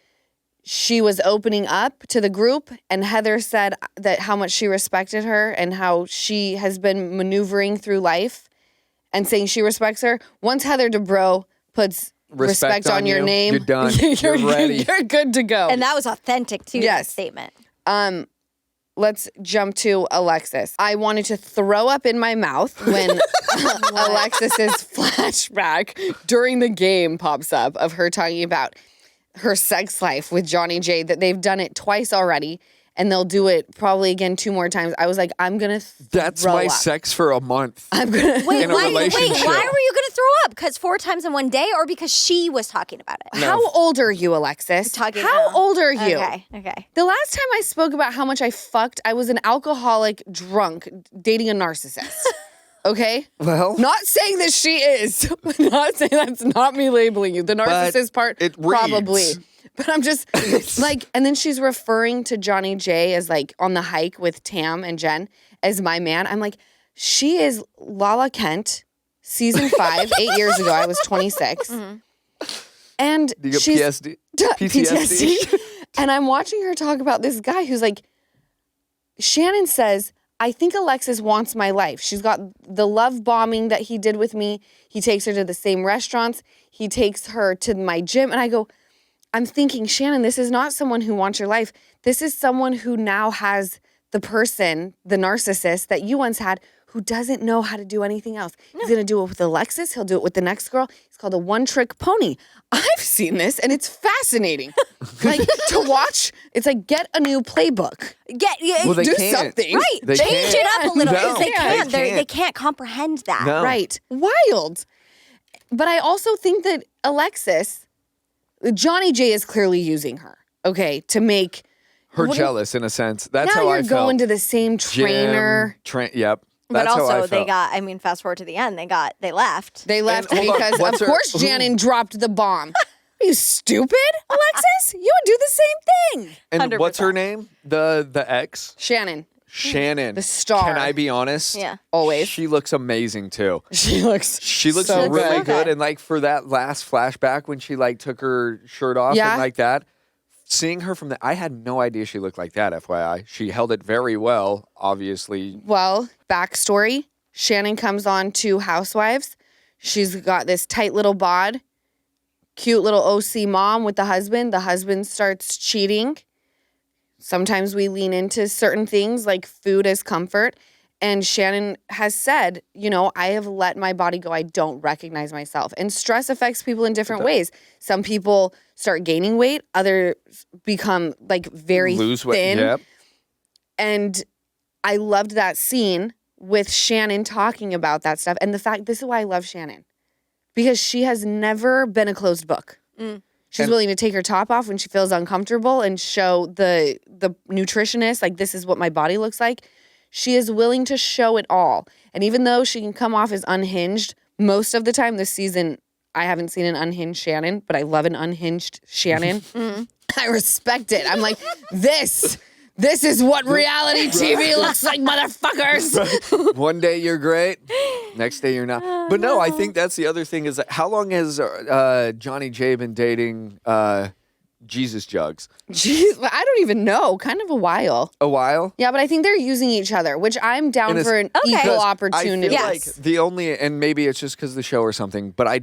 she was opening up to the group and Heather said that how much she respected her and how she has been maneuvering through life and saying she respects her, once Heather Dubrow puts respect on your you, name, you're done. You're ready. You're good to go. And that was authentic too, Yes. that statement. Let's jump to Alexis. I wanted to throw up in my mouth when Alexis's flashback during the game pops up of her talking about her sex life with Johnny J, that they've done it twice already and they'll do it probably again 2 more times. I was like, I'm going to That's throw my up. sex for a month. I'm going to. Wait, In a relationship. why were you going to throw up? Because 4 times in one day, or because she was talking about it? How old are you, Alexis? How old are you? Okay. The last time I spoke about how much I fucked, I was an alcoholic drunk dating a narcissist. Okay? Well, Not saying that she is. Not saying that's not me labeling you. The narcissist part, it probably. reads. But I'm just like, and then she's referring to Johnny J as like on the hike with Tam and Jen as my man. I'm like, she is Lala Kent, season 5, 8 years ago. I was 26. And do you get she's PTSD? And I'm watching her talk about this guy who's like, Shannon says, I think Alexis wants my life. She's got the love bombing that he did with me. He takes her to the same restaurants. He takes her to my gym. And I go, I'm thinking, Shannon, this is not someone who wants your life. This is someone who now has the person, the narcissist that you once had, who doesn't know how to do anything else. He's going to do it with Alexis. He'll do it with the next girl. It's called a one-trick pony. I've seen this, and it's fascinating. Like, to watch, it's like, get a new playbook. Well, they do can't. something. Right. They Change can't. it up a little. No, because they can't. they They can't comprehend that. No. Right. Wild. But I also think that Alexis, Johnny J is clearly using her, okay, to make Her What if- jealous in a sense. That's now how you're I felt. going to the same trainer. Yep. But That's how I also, they felt. got, I mean, fast forward to the end, they left. They left hold on, because, what's of her- course, who- Shannon dropped the bomb. Are you stupid, Alexis? You would do the same thing. And what's her 100%. name? The ex? Shannon, Shannon. the star. Can I be honest? Yeah. Always. She looks amazing too. She looks really so good. good. Okay. And like for that last flashback when she like took her shirt off Yeah. and like that, seeing her from I had no idea she looked like that, FYI. She held it very well, obviously. Well, backstory. Shannon comes on to Housewives. She's got this tight little bod, cute little OC mom with the husband. The husband starts cheating. Sometimes we lean into certain things like food as comfort. And Shannon has said, you know, I have let my body go. I don't recognize myself. And stress affects people in different ways. Some people start gaining weight. Others become like very Lose weight. thin. Yep. And I loved that scene with Shannon talking about that stuff. And this is why I love Shannon. Because she has never been a closed book. She's willing to take her top off when she feels uncomfortable and show the nutritionist, like, this is what my body looks like. She is willing to show it all. And even though she can come off as unhinged, most of the time this season, I haven't seen an unhinged Shannon, but I love an unhinged Shannon. I respect it. I'm like, this is what reality TV looks like, motherfuckers. One day you're great, next day you're not. But no, I think that's the other thing is that how long has Johnny J been dating Jesus Jugs? Jeez, I don't even know. Kind of a while. A while? Yeah, but I think they're using each other, which I'm down for an equal opportunity. I feel like the only, and maybe it's just because of the show or something, but I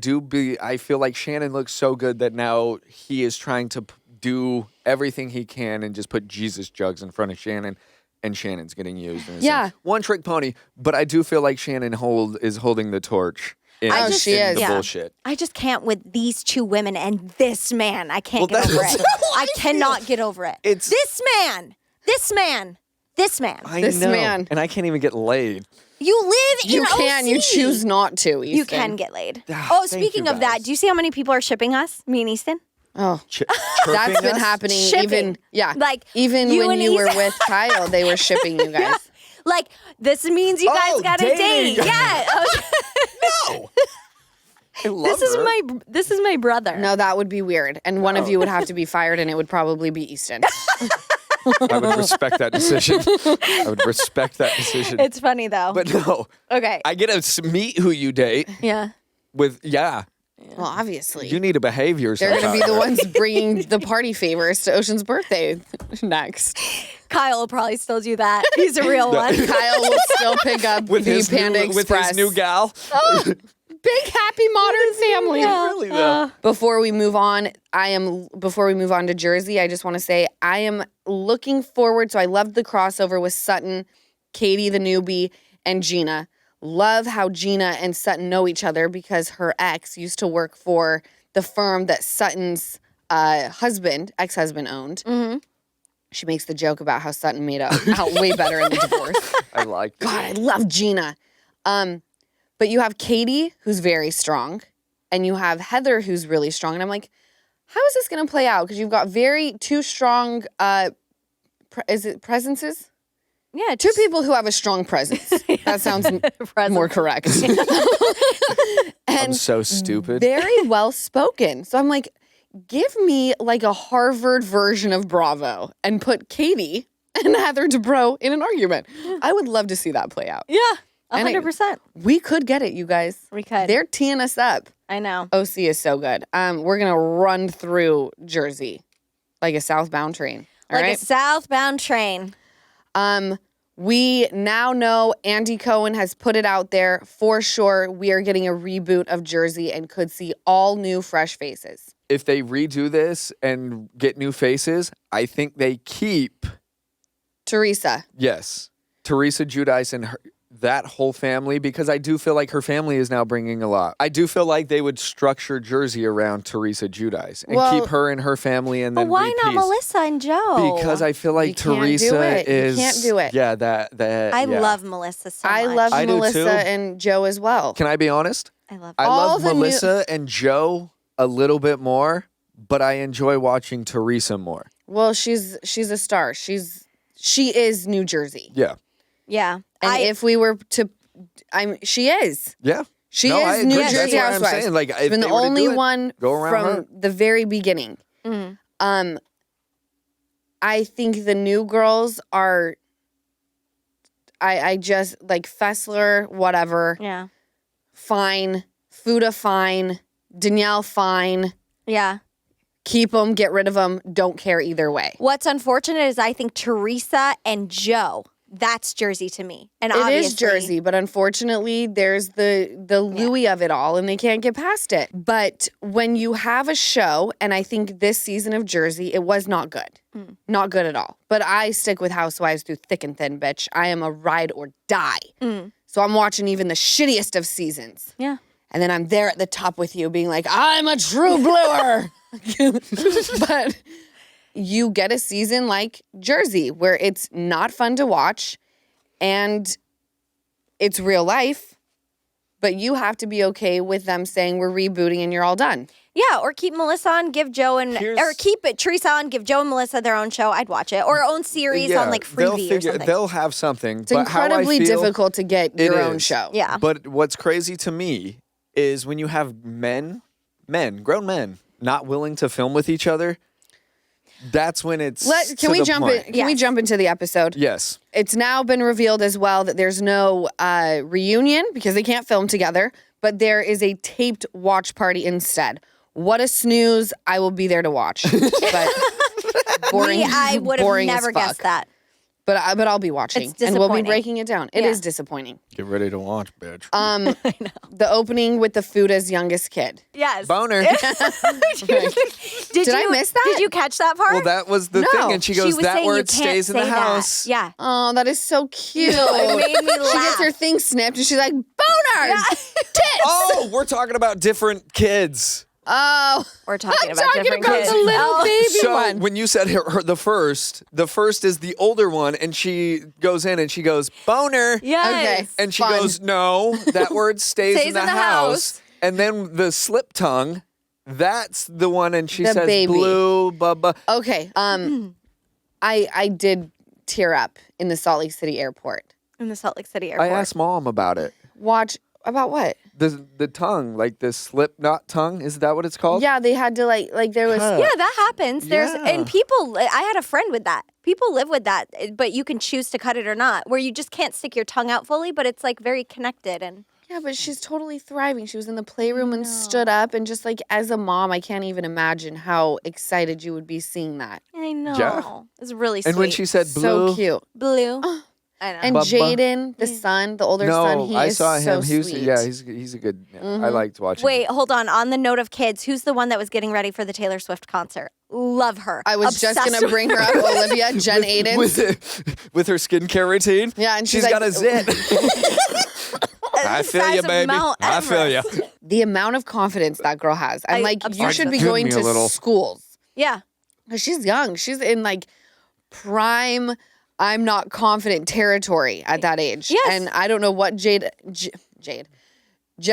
feel like Shannon looks so good that now he is trying to do everything he can and just put Jesus Jugs in front of Shannon, and Shannon's getting used. Yeah. One trick pony, but I do feel like Shannon is holding the torch. She is. The bullshit. I just can't with these two women and this man. I can't get over it. I cannot get over it. It's this man. I know. And I can't even get laid. You live in You can. OC. You choose not to, Easton. You can get laid. Thank Speaking you, of that, guys. do you see how many people are shipping us? Me and Easton? Oh, Chirping that's been us? happening Shipping. even you when and you were Easton. with Kyle, they were shipping you guys. Like, this means you guys got a date. dating. Yeah. No. I love her. This is my brother. No, that would be weird. And one of you would have to be fired, and it would probably be Easton. I would respect that decision. It's funny though. But no. Okay. I get to meet who you date Yeah. with, Well, obviously. you need to behave yourself. They're going to be out the there. ones bringing the party favors to Ocean's birthday next. Kyle will probably still do that. He's a real one. Kyle will still pick up with the his Panda new, with Express. his new gal. Big, happy, modern family. Really though. Before we move on to Jersey, I just want to say I am looking forward. So I loved the crossover with Sutton, Katie the newbie, and Gina. Love how Gina and Sutton know each other because her ex used to work for the firm that Sutton's ex-husband owned. Mm-hmm. She makes the joke about how Sutton made out way better in the divorce. I like that. God, I love Gina. But you have Katie, who's very strong, and you have Heather, who's really strong. And I'm like, how is this going to play out? Because you've got two strong, presences? Yeah. Two people who have a strong presence. That sounds more correct. I'm And so stupid. very well spoken. So I'm like, give me like a Harvard version of Bravo and put Katie and Heather Dubrow in an argument. I would love to see that play out. Yeah. And 100%. We could get it, you guys. We could. They're teeing us up. I know. OC is so good. We're gonna run through Jersey like a southbound train. All Like right. a southbound train. We now know Andy Cohen has put it out there for sure. We are getting a reboot of Jersey and could see all new, fresh faces. If they redo this and get new faces, I think they keep Teresa. Teresa Giudice and that whole family, because I do feel like her family is now bringing a lot. I do feel like they would structure Jersey around Teresa Giudice and keep her and her family, and then But why not repiece. Melissa and Joe? Because I feel like You can't do Teresa it. You is. can't do it. Yeah, that. I yeah. love Melissa so I much. love I do Melissa too. and Joe as well. Can I be honest? I love I All love the new- Melissa and Joe a little bit more, but I enjoy watching Teresa more. Well, she's a star. She is New Jersey. Yeah. Yeah. And if we were to, she is. Yeah. She No, I is agree. New That's Jersey what I'm Housewives. saying. Like, She's if been they the were to only do it, one go around from her. the very beginning. Mm. I think the new girls are. I just like Fessler, whatever. Yeah. Fine. Fuda, fine. Danielle, fine. Yeah. Keep them, get rid of them. Don't care either way. What's unfortunate is I think Teresa and Joe, that's Jersey to me. And It obviously, is Jersey, but unfortunately, there's the Louis of it all, and they can't get past it. But when you have a show, and I think this season of Jersey, it was not good. Not good at all. But I stick with Housewives through thick and thin, bitch. I am a ride or die. So I'm watching even the shittiest of seasons. Yeah. And then I'm there at the top with you being like, I'm a true bluer. But you get a season like Jersey where it's not fun to watch and it's real life, but you have to be okay with them saying we're rebooting and you're all done. Yeah, or keep Melissa on, give Joe keep it Teresa on, give Joe and Melissa their own show. I'd watch it, or own series on like Freevee or something. They'll have something. It's incredibly difficult to get your own show. Yeah. But what's crazy to me is when you have grown men, not willing to film with each other. That's when it's. Can we jump into the episode? Yes. It's now been revealed as well that there's no reunion because they can't film together, but there is a taped watch party instead. What a snooze! I will be there to watch. But boring. I would have never guessed that. But I'll be watching, It's and we'll be disappointing. breaking it down. It is disappointing. Get ready to watch, bitch. The opening with the Fuda's youngest kid. Yes. Boner. Did I miss that? Did you catch that part? Well, that was the No. thing, and she goes, was "That saying you word can't stays in the say that. house." Yeah. Oh, that is so cute. It made me laugh. She gets her thing snipped, and she's like, "Boner, tits." Oh, we're talking about different kids. Oh, We're talking about talking different about kids. the little Oh. baby So one. when you said the first is the older one, and she goes in and she goes, "Boner." Yes. Okay. And she Fun. goes, "No, that word stays, Stays in the house. And then the slip tongue, that's the one, and she The says, baby. "Blue, bubba." Okay. I did tear up in the Salt Lake City airport. In the Salt Lake City I airport. asked Mom about it. Watch about what? The tongue, like the slip knot tongue, is that what it's called? Yeah, they had to like there was. Huh. Yeah, that happens. Yeah. And people, I had a friend with that. People live with that, but you can choose to cut it or not, where you just can't stick your tongue out fully, but it's like very connected. And Yeah, but she's totally thriving. She was in the playroom and stood up, and just like as a mom, I can't even imagine how excited you would be seeing that. I know. Yeah. It's really sweet. And when she said blue, So cute. Blue. I know. And Bubba. Jaden, the son, the older son, he I is saw so him. He was, sweet. yeah, he's a good. I liked watching. Wait, hold on. On the note of kids, who's the one that was getting ready for the Taylor Swift concert? Love her. I was just Obsessed gonna bring her up, Olivia, Jen Aiden. with her skincare routine. Yeah, and she's she's got like- a zit. I feel size you, of baby. Mount I feel you. Everest. The amount of confidence that girl has. I'm like, you obsessed. should be Give going me a to little. schools. Yeah. 'Cause she's young. She's in like prime I'm not confident territory at that age. Yes. And I don't know what Jen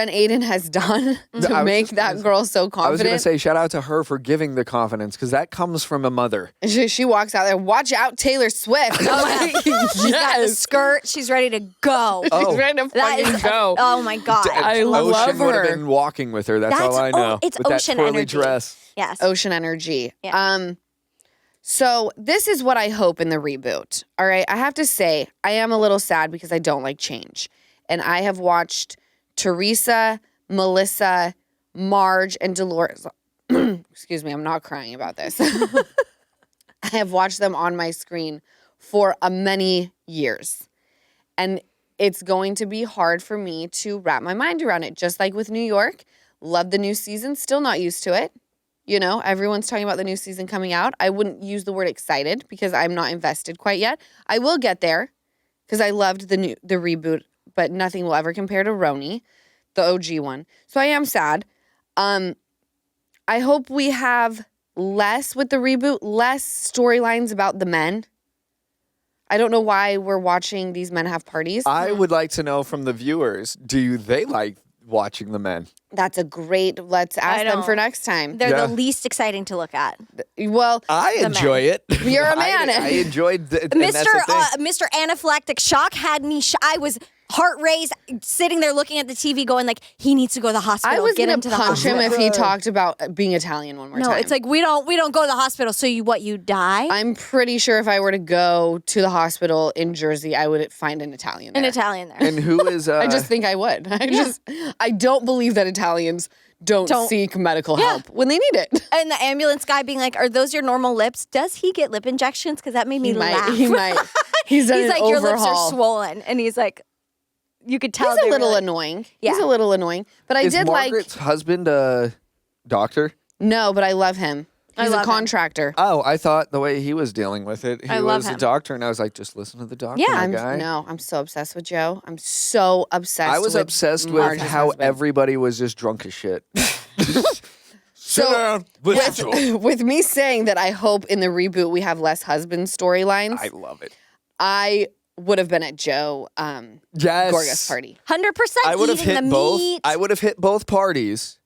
Aiden has done to I was make just that gonna- girl so I was going to confident. say shout out to her for giving the confidence because that comes from a mother. She walks out there, watch out, Taylor Swift. I'm like, She's got the yes. skirt. She's ready to go. Oh. She's ready to That fucking is, go. oh my God. I love Ocean would have her. been walking with her. That's all I know. It's with ocean that twirly energy. dress. Yes. Ocean energy. Yeah. So this is what I hope in the reboot. All right. I have to say, I am a little sad because I don't like change. And I have watched Teresa, Melissa, Marge, and Dolores. Excuse me, I'm not crying about this. I have watched them on my screen for many years. And it's going to be hard for me to wrap my mind around it. Just like with New York, love the new season, still not used to it. You know, everyone's talking about the new season coming out. I wouldn't use the word excited because I'm not invested quite yet. I will get there because I loved the reboot, but nothing will ever compare to RHONJ, the OG one. So I am sad. I hope we have less with the reboot, less storylines about the men. I don't know why we're watching these men have parties. I would like to know from the viewers, do they like watching the men? That's a great, let's ask them don't. for next time. They're Yeah. the least exciting to look at. Well, I The enjoy it. You're a man. I enjoyed and that's the thing. Mr. Anaphylactic shock had me. I was heart raised, sitting there looking at the TV, going like, he needs to go to the hospital. I was Get going him to to the punch him hospital. if he talked about being Italian one more No, time. it's like we don't go to the hospital. So you die? I'm pretty sure if I were to go to the hospital in Jersey, I would find an Italian there. An Italian there. And who is I just think I would. I don't believe that Italians don't seek medical help when they need it. And the ambulance guy being like, "Are those your normal lips? Does he get lip injections?" Because that made me laugh. He might. He's done He's an like, "Your lips are overhaul. swollen," and he's like, "You could tell." He's they a were little like- annoying. Yeah. He's a little annoying. But I is did Margaret's husband a doctor? no, but I love him. I He's love a him. contractor. Oh, I thought the way he was dealing with it, he I love was a him. doctor, and I was like, just listen to the doctor, Yeah. my guy. I'm so obsessed with Joe. I'm so obsessed. I was with obsessed with Marge's how husband. everybody was just drunk as shit. So- Sit down. Listen to him. with me saying that I hope in the reboot we have less husband storylines. I love it. I would have been at Joe Yes. Gorga's party. 100% I would have eating the hit both. meat. I would have hit both parties.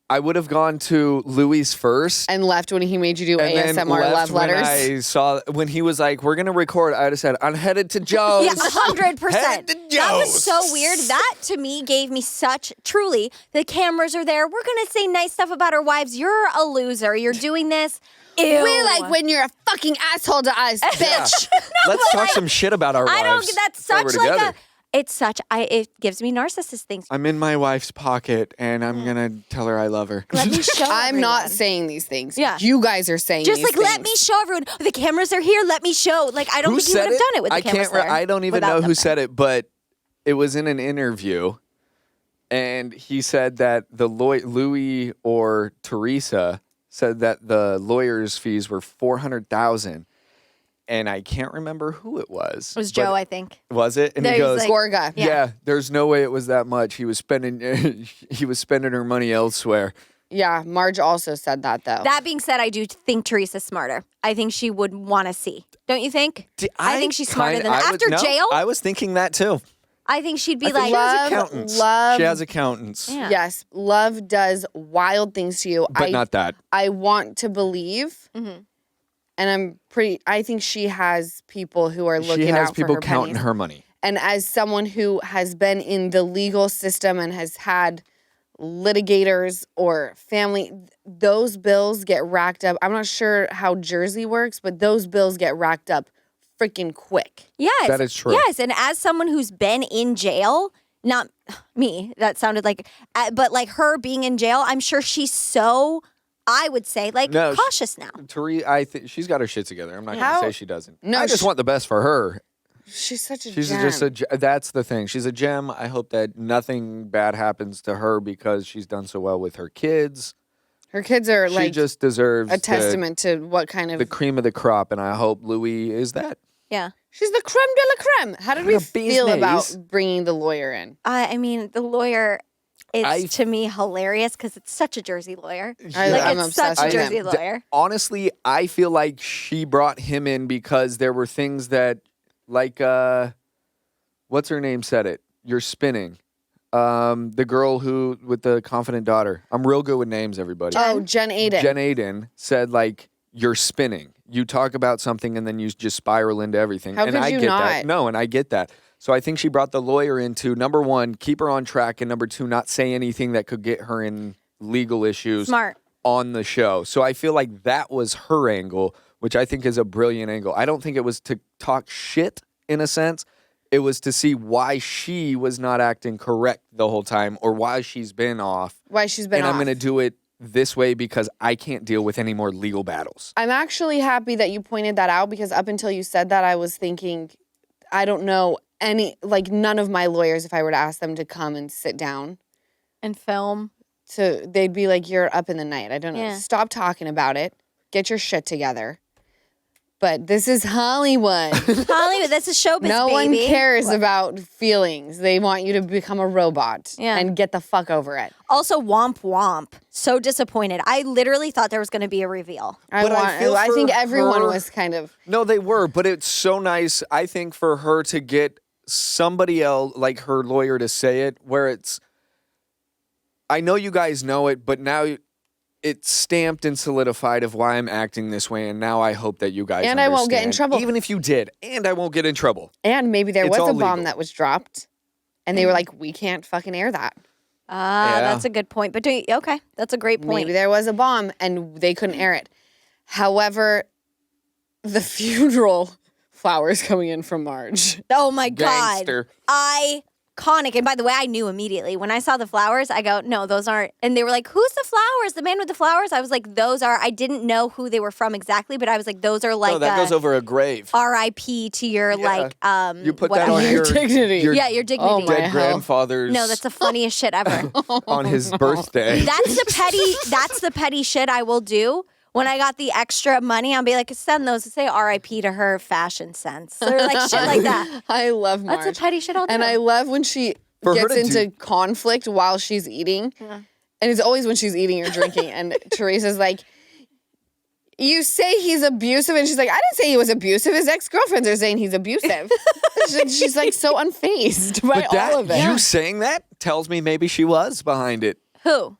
I would have gone to Louis first. And left when he made you do And then ASMR left love when letters. I saw when he was like, "We're gonna record," I'd have said, "I'm headed to Joe's." Yeah, 100%. Headed to That was Joe's. so weird. That to me gave me such truly. The cameras are there. We're gonna say nice stuff about our wives. You're a loser. You're doing this. Ew. We like when you're a fucking asshole to us, bitch. Let's talk some shit about our wives. I don't. That's while we're such like together. a. It's such. It gives me narcissist things. I'm in my wife's pocket, and I'm gonna tell her I love her. Let me show. I'm not everyone. saying these things. Yeah. You guys are saying Just these like let things. me show everyone. The cameras are here. Let me show. Like I don't Who think you would said have done it with the I cameras can't. there. I don't even without know them who there. said it, but it was in an interview, and he said that the Louis or Teresa said that the lawyers' fees were $400,000, and I can't remember who it was. It was but- Joe, I think. Was it? And he There's, goes, like- Gorga. yeah. There's no way it was that much. He was spending her money elsewhere. Yeah, Marge also said that though. That being said, I do think Teresa's smarter. I think she would want to see. Don't you think? I think she's smarter than that. After jail, I was thinking that too. I think she'd be I think like, she has Love- accountants. love- She has accountants, Yeah. Yes, love does wild things to you. but not that. I want to believe, Mhm. and I think she has people who are looking She has out people for her counting pennies. her money. And as someone who has been in the legal system and has had litigators or family, those bills get racked up. I'm not sure how Jersey works, but those bills get racked up freaking quick. yes. That is true. Yes. And as someone who's been in jail, not me, that sounded like, but like her being in jail, I'm sure she's so, I would say, like No, she- cautious now. Teresa, I think she's got her shit together. I'm not How- gonna say she doesn't. No, I just she- want the best for her. She's such a She's gem. just that's the thing. She's a gem. I hope that nothing bad happens to her because she's done so well with her kids. Her kids are She like just deserves a testament to what kind of the cream of the crop, and I hope Louis is that. Yeah. she's the creme de la creme. How did we Her feel business. about bringing the lawyer in? I mean, the lawyer, it's I- to me hilarious because it's such a Jersey lawyer. I'm It's such obsessed a with him. Jersey lawyer. Honestly, I feel like she brought him in because there were things that, like, what's her name said it? You're spinning. The girl who with the confident daughter. I'm real good with names, everybody. Oh, Jen Aiden. Jen Aiden said, like, you're spinning. You talk about something and then you just spiral into everything. How and could I you get not? that. No, and I get that. So I think she brought the lawyer in to, number one, keep her on track, and number two, not say anything that could get her in legal issues Smart. on the show. So I feel like that was her angle, which I think is a brilliant angle. I don't think it was to talk shit in a sense. It was to see why she was not acting correct the whole time or why she's been off. Why she's been And off. I'm going to do it this way because I can't deal with any more legal battles. I'm actually happy that you pointed that out because up until you said that, I was thinking, I don't know none of my lawyers, if I were to ask them to come and sit down, And film. they'd be like, you're up in the night. I don't know. Yeah. Stop talking about it. Get your shit together. But this is Hollywood. Hollywood, that's a showbiz, No one baby. cares about feelings. They want you to become a robot Yeah. and get the fuck over it. Also, womp womp. So disappointed. I literally thought there was going to be a reveal. But I feel I think for everyone her- was kind of. No, they were, but it's so nice, I think, for her to get somebody else, like her lawyer, to say it, where it's, I know you guys know it, but now it's stamped and solidified of why I'm acting this way, and now I hope that you guys And I won't get in understand, trouble. Even if you did, and I won't get in trouble. And maybe there It's was all a bomb legal. that was dropped, and they were like, "We can't fucking air that." Ah, Yeah. that's a good point. But okay, that's a great point. Maybe there was a bomb, and they couldn't air it. However, the funeral flowers coming in from Marge. Oh my God. Gangster. Iconic. And by the way, I knew immediately. When I saw the flowers, I go, no, those aren't. And they were like, who's the flowers? The man with the flowers? I was like, those are, I didn't know who they were from exactly, but I was like, those are like No, that goes over a grave. RIP to your Yeah. You put that whatever. on your dignity. Yeah, your dignity. Oh my dead hell. grandfather's No, that's the funniest shit ever. on his birthday. That's the petty shit I will do. When I got the extra money, I'll be like, send those to say RIP to her fashion sense. Or like shit like that. I love Marge. That's a petty shit I'll do. And I love when she For her gets to into do- conflict while she's eating. And it's always when she's eating or drinking. And Teresa's like, you say he's abusive, and she's like, I didn't say he was abusive. His ex-girlfriends are saying he's abusive. She's like so unfazed by But all of it. you saying that tells me maybe she was behind it. Who?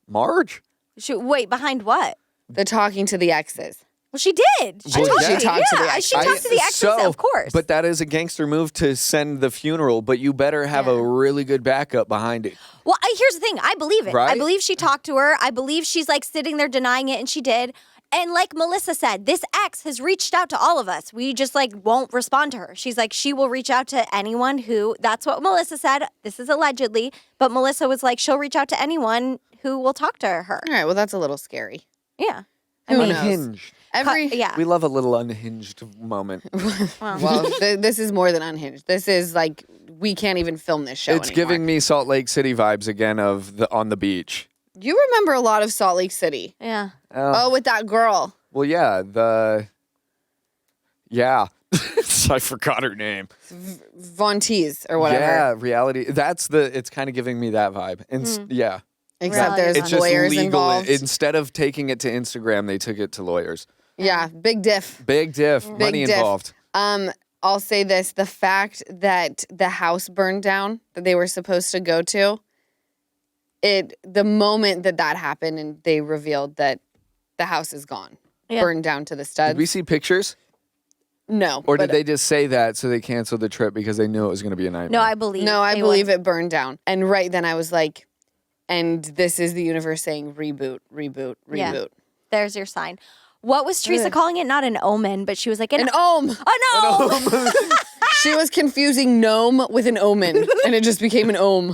Marge. Wait, behind what? The talking to the exes. Well, she did. She Well, told yeah. you. She talked to the Yeah, ex- she talked to the exes, of course. But that is a gangster move to send the funeral, but you better have a really good backup behind it. Well, here's the thing. I believe it. I Right? believe she talked to her. I believe she's like sitting there denying it, and she did. And like Melissa said, this ex has reached out to all of us. We just like won't respond to her. She's like, she will reach out to anyone who, that's what Melissa said. This is allegedly. But Melissa was like, she'll reach out to anyone who will talk to her. All right, well, that's a little scary. Yeah. Who knows? Unhinged. Yeah. We love a little unhinged moment. Well, this is more than unhinged. This is like, we can't even film this show It's anymore. giving me Salt Lake City vibes again of the on the beach. You remember a lot of Salt Lake City. Yeah. Oh, with that girl. Well, yeah, I forgot her name. Von Teese or whatever. Yeah, reality. It's kind of giving me that vibe. And yeah. Except Reality there's It's just lawyers legal. involved. Instead of taking it to Instagram, they took it to lawyers. Yeah, big diff. Big diff. Money diff. involved. I'll say this, the fact that the house burned down that they were supposed to go to, the moment that happened and they revealed that the house is gone, burned down to the studs. Did we see pictures? No. Or but- did they just say that so they canceled the trip because they knew it was going to be a nightmare? No, I believe. No, I they believe would. it burned down. And right then I was like, and this is the universe saying reboot, reboot, reboot. Yeah. There's your sign. What was Teresa calling it? Not an omen, but she was like An ohm. Oh no! She was confusing gnome with an omen, and it just became an ohm.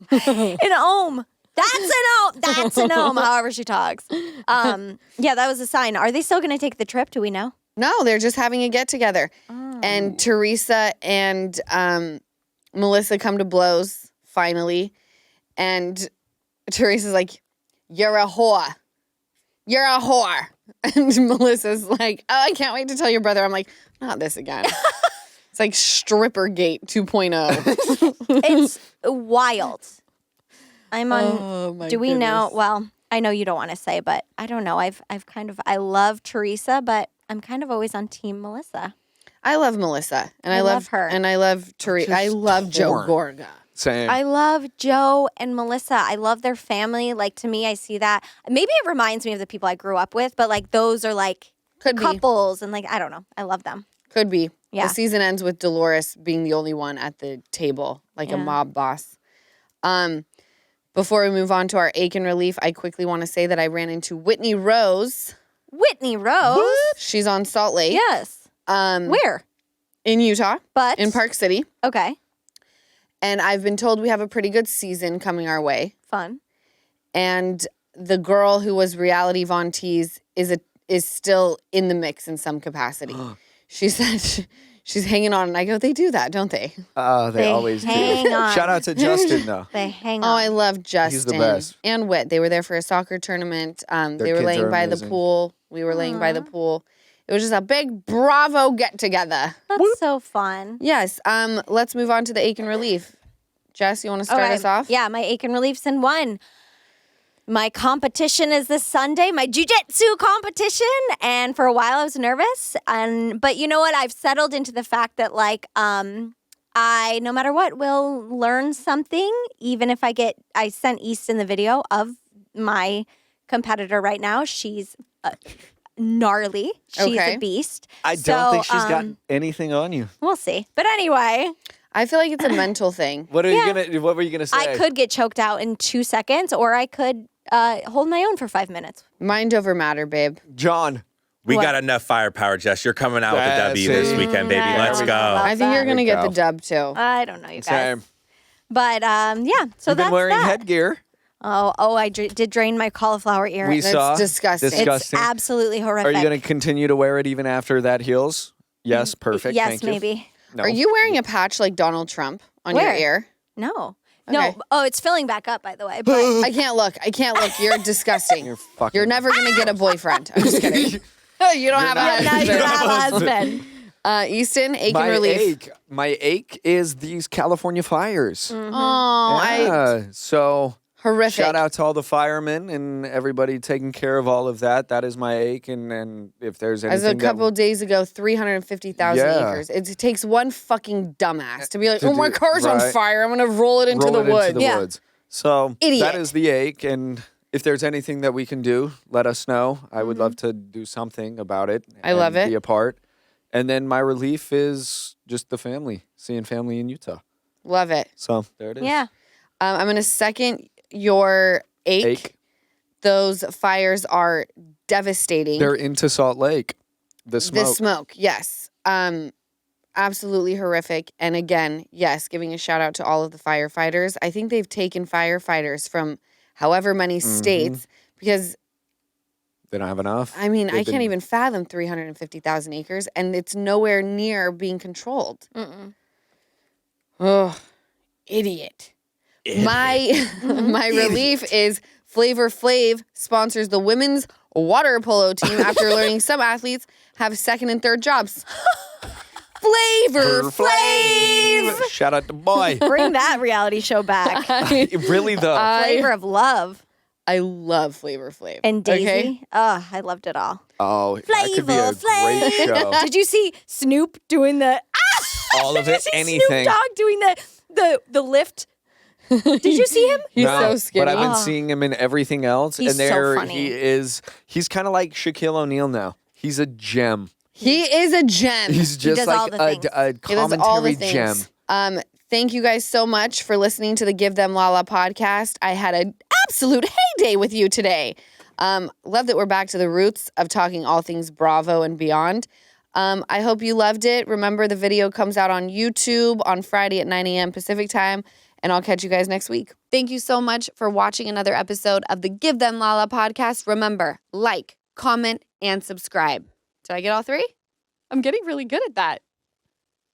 An ohm. That's an ohm. That's an ohm. However she talks. Yeah, that was a sign. Are they still going to take the trip? Do we know? No, they're just having a get together. And Teresa and Melissa come to blows finally. And Teresa's like, "You're a whore. You're a whore." And Melissa's like, "Oh, I can't wait to tell your brother." I'm like, not this again. It's like Stripper Gate 2.0. It's wild. I'm on. Oh, my do we know? goodness. Well, I know you don't want to say, but I don't know. I've kind of. I love Teresa, but I'm kind of always on Team Melissa. I love Melissa. And I I love her. And I love Teresa. I love Joe torn. Gorga. Same. I love Joe and Melissa. I love their family. Like, to me, I see that. Maybe it reminds me of the people I grew up with, but like those are like Could be. couples, and like I don't know. I love them. Could be. Yeah. The season ends with Dolores being the only one at the table, like a mob boss. Before we move on to our ache and relief, I quickly want to say that I ran into Whitney Rose. Whitney Rose. She's on Salt Lake. Yes. Where? In Utah. But In Park City. Okay. And I've been told we have a pretty good season coming our way. Fun. And the girl who was reality Von Teese is still in the mix in some capacity. She said she's hanging on, and I go, they do that, don't they? They always do. hang on. Shout out to Justin, though. They hang Oh, on. I love Justin. He's the best. And Whit. They were there for a soccer tournament. They were kids laying are by the amazing. pool. We were laying by the pool. It was just a big Bravo get together. That's so fun. Yes. Let's move on to the ache and relief. Jess, you want to start Okay. us off? Yeah, my ache and relief's in one. My competition is this Sunday, my jiu-jitsu competition, and for a while I was nervous, but you know what? I've settled into the fact that like I no matter what will learn something, even if I sent Easton the video of my competitor right now. She's gnarly. She's Okay. a beast. I don't So, think she's got anything on you. We'll see. But anyway, I feel like it's a mental thing. What were you gonna say? I could get choked out in 2 seconds, or I could hold my own for 5 minutes. Mind over matter, babe. John. We What? got enough firepower, Jess. You're coming out with a That's W this it. weekend, baby. I Let's don't go. know about I think you're that. going to get the go. dub, too. I don't know, you guys. Same. But yeah, so You've been that's wearing that. headgear. Oh, I did drain my cauliflower ear. We That's saw. disgusting. It's Disgusting. absolutely Are horrific. you going to continue to wear it even after that heals? Yes, perfect. Yes, Thank you. maybe. No. Are you wearing a patch like Donald Trump on your Where? ear? No. Okay. No. Oh, it's filling back up, by the way. But I can't look. I can't look. You're disgusting. You're fucking. You're never going to get a boyfriend. I'm just kidding. You don't have a not. now husband. you have a husband. Easton, ache My and relief. ache is these California fires. Oh, Yeah. So Horrific. Shout out to all the firemen and everybody taking care of all of that. That is my ache. And if there's anything As a couple days ago, 350,000 Yeah. acres. It takes one fucking dumbass to be like, To oh, my do- car's on right. fire. I'm going to roll it into the woods. Yeah. woods. So Idiot. that is the ache. And if there's anything that we can do, let us know. I would love to do something about it. I love and it. Be a part. And then my relief is just the family, seeing family in Utah. Love it. So there it is. Yeah. I'm going to second your ache. Those fires are devastating. They're into Salt Lake. The smoke. The smoke, yes. Absolutely horrific. And again, yes, giving a shout out to all of the firefighters. I think they've taken firefighters from however many states because, They don't have enough. I mean, I They've can't been- even fathom 350,000 acres and it's nowhere near being controlled. Oh, idiot. My relief is Flavor Flav sponsors the women's water polo team after learning some athletes have second and third jobs. Flavor Flav. Shout out to boy. Bring that reality show back. Really though. Flavor of Love I love Flavor Flav. and Daisy. Okay? Oh, I loved it all. Oh, that could be a Flavor great show. Did you see Snoop doing the All of Did you it, see anything. Snoop Dogg doing the lift? Did you see him? He's No, so skinny. But I've been Oh. seeing him in everything else. He's and so there funny. he's kind of like Shaquille O'Neal now. He's a gem. He is a gem. He's just does all like the things. a He does all the commentary gem. things. Thank you guys so much for listening to the Give Them Lala podcast. I had an absolute heyday with you today. Love that we're back to the roots of talking all things Bravo and beyond. I hope you loved it. Remember, the video comes out on YouTube on Friday at 9 a.m. Pacific time, and I'll catch you guys next week. Thank you so much for watching another episode of the Give Them Lala podcast. Remember, like, comment, and subscribe. Did I get all three? I'm getting really good at that.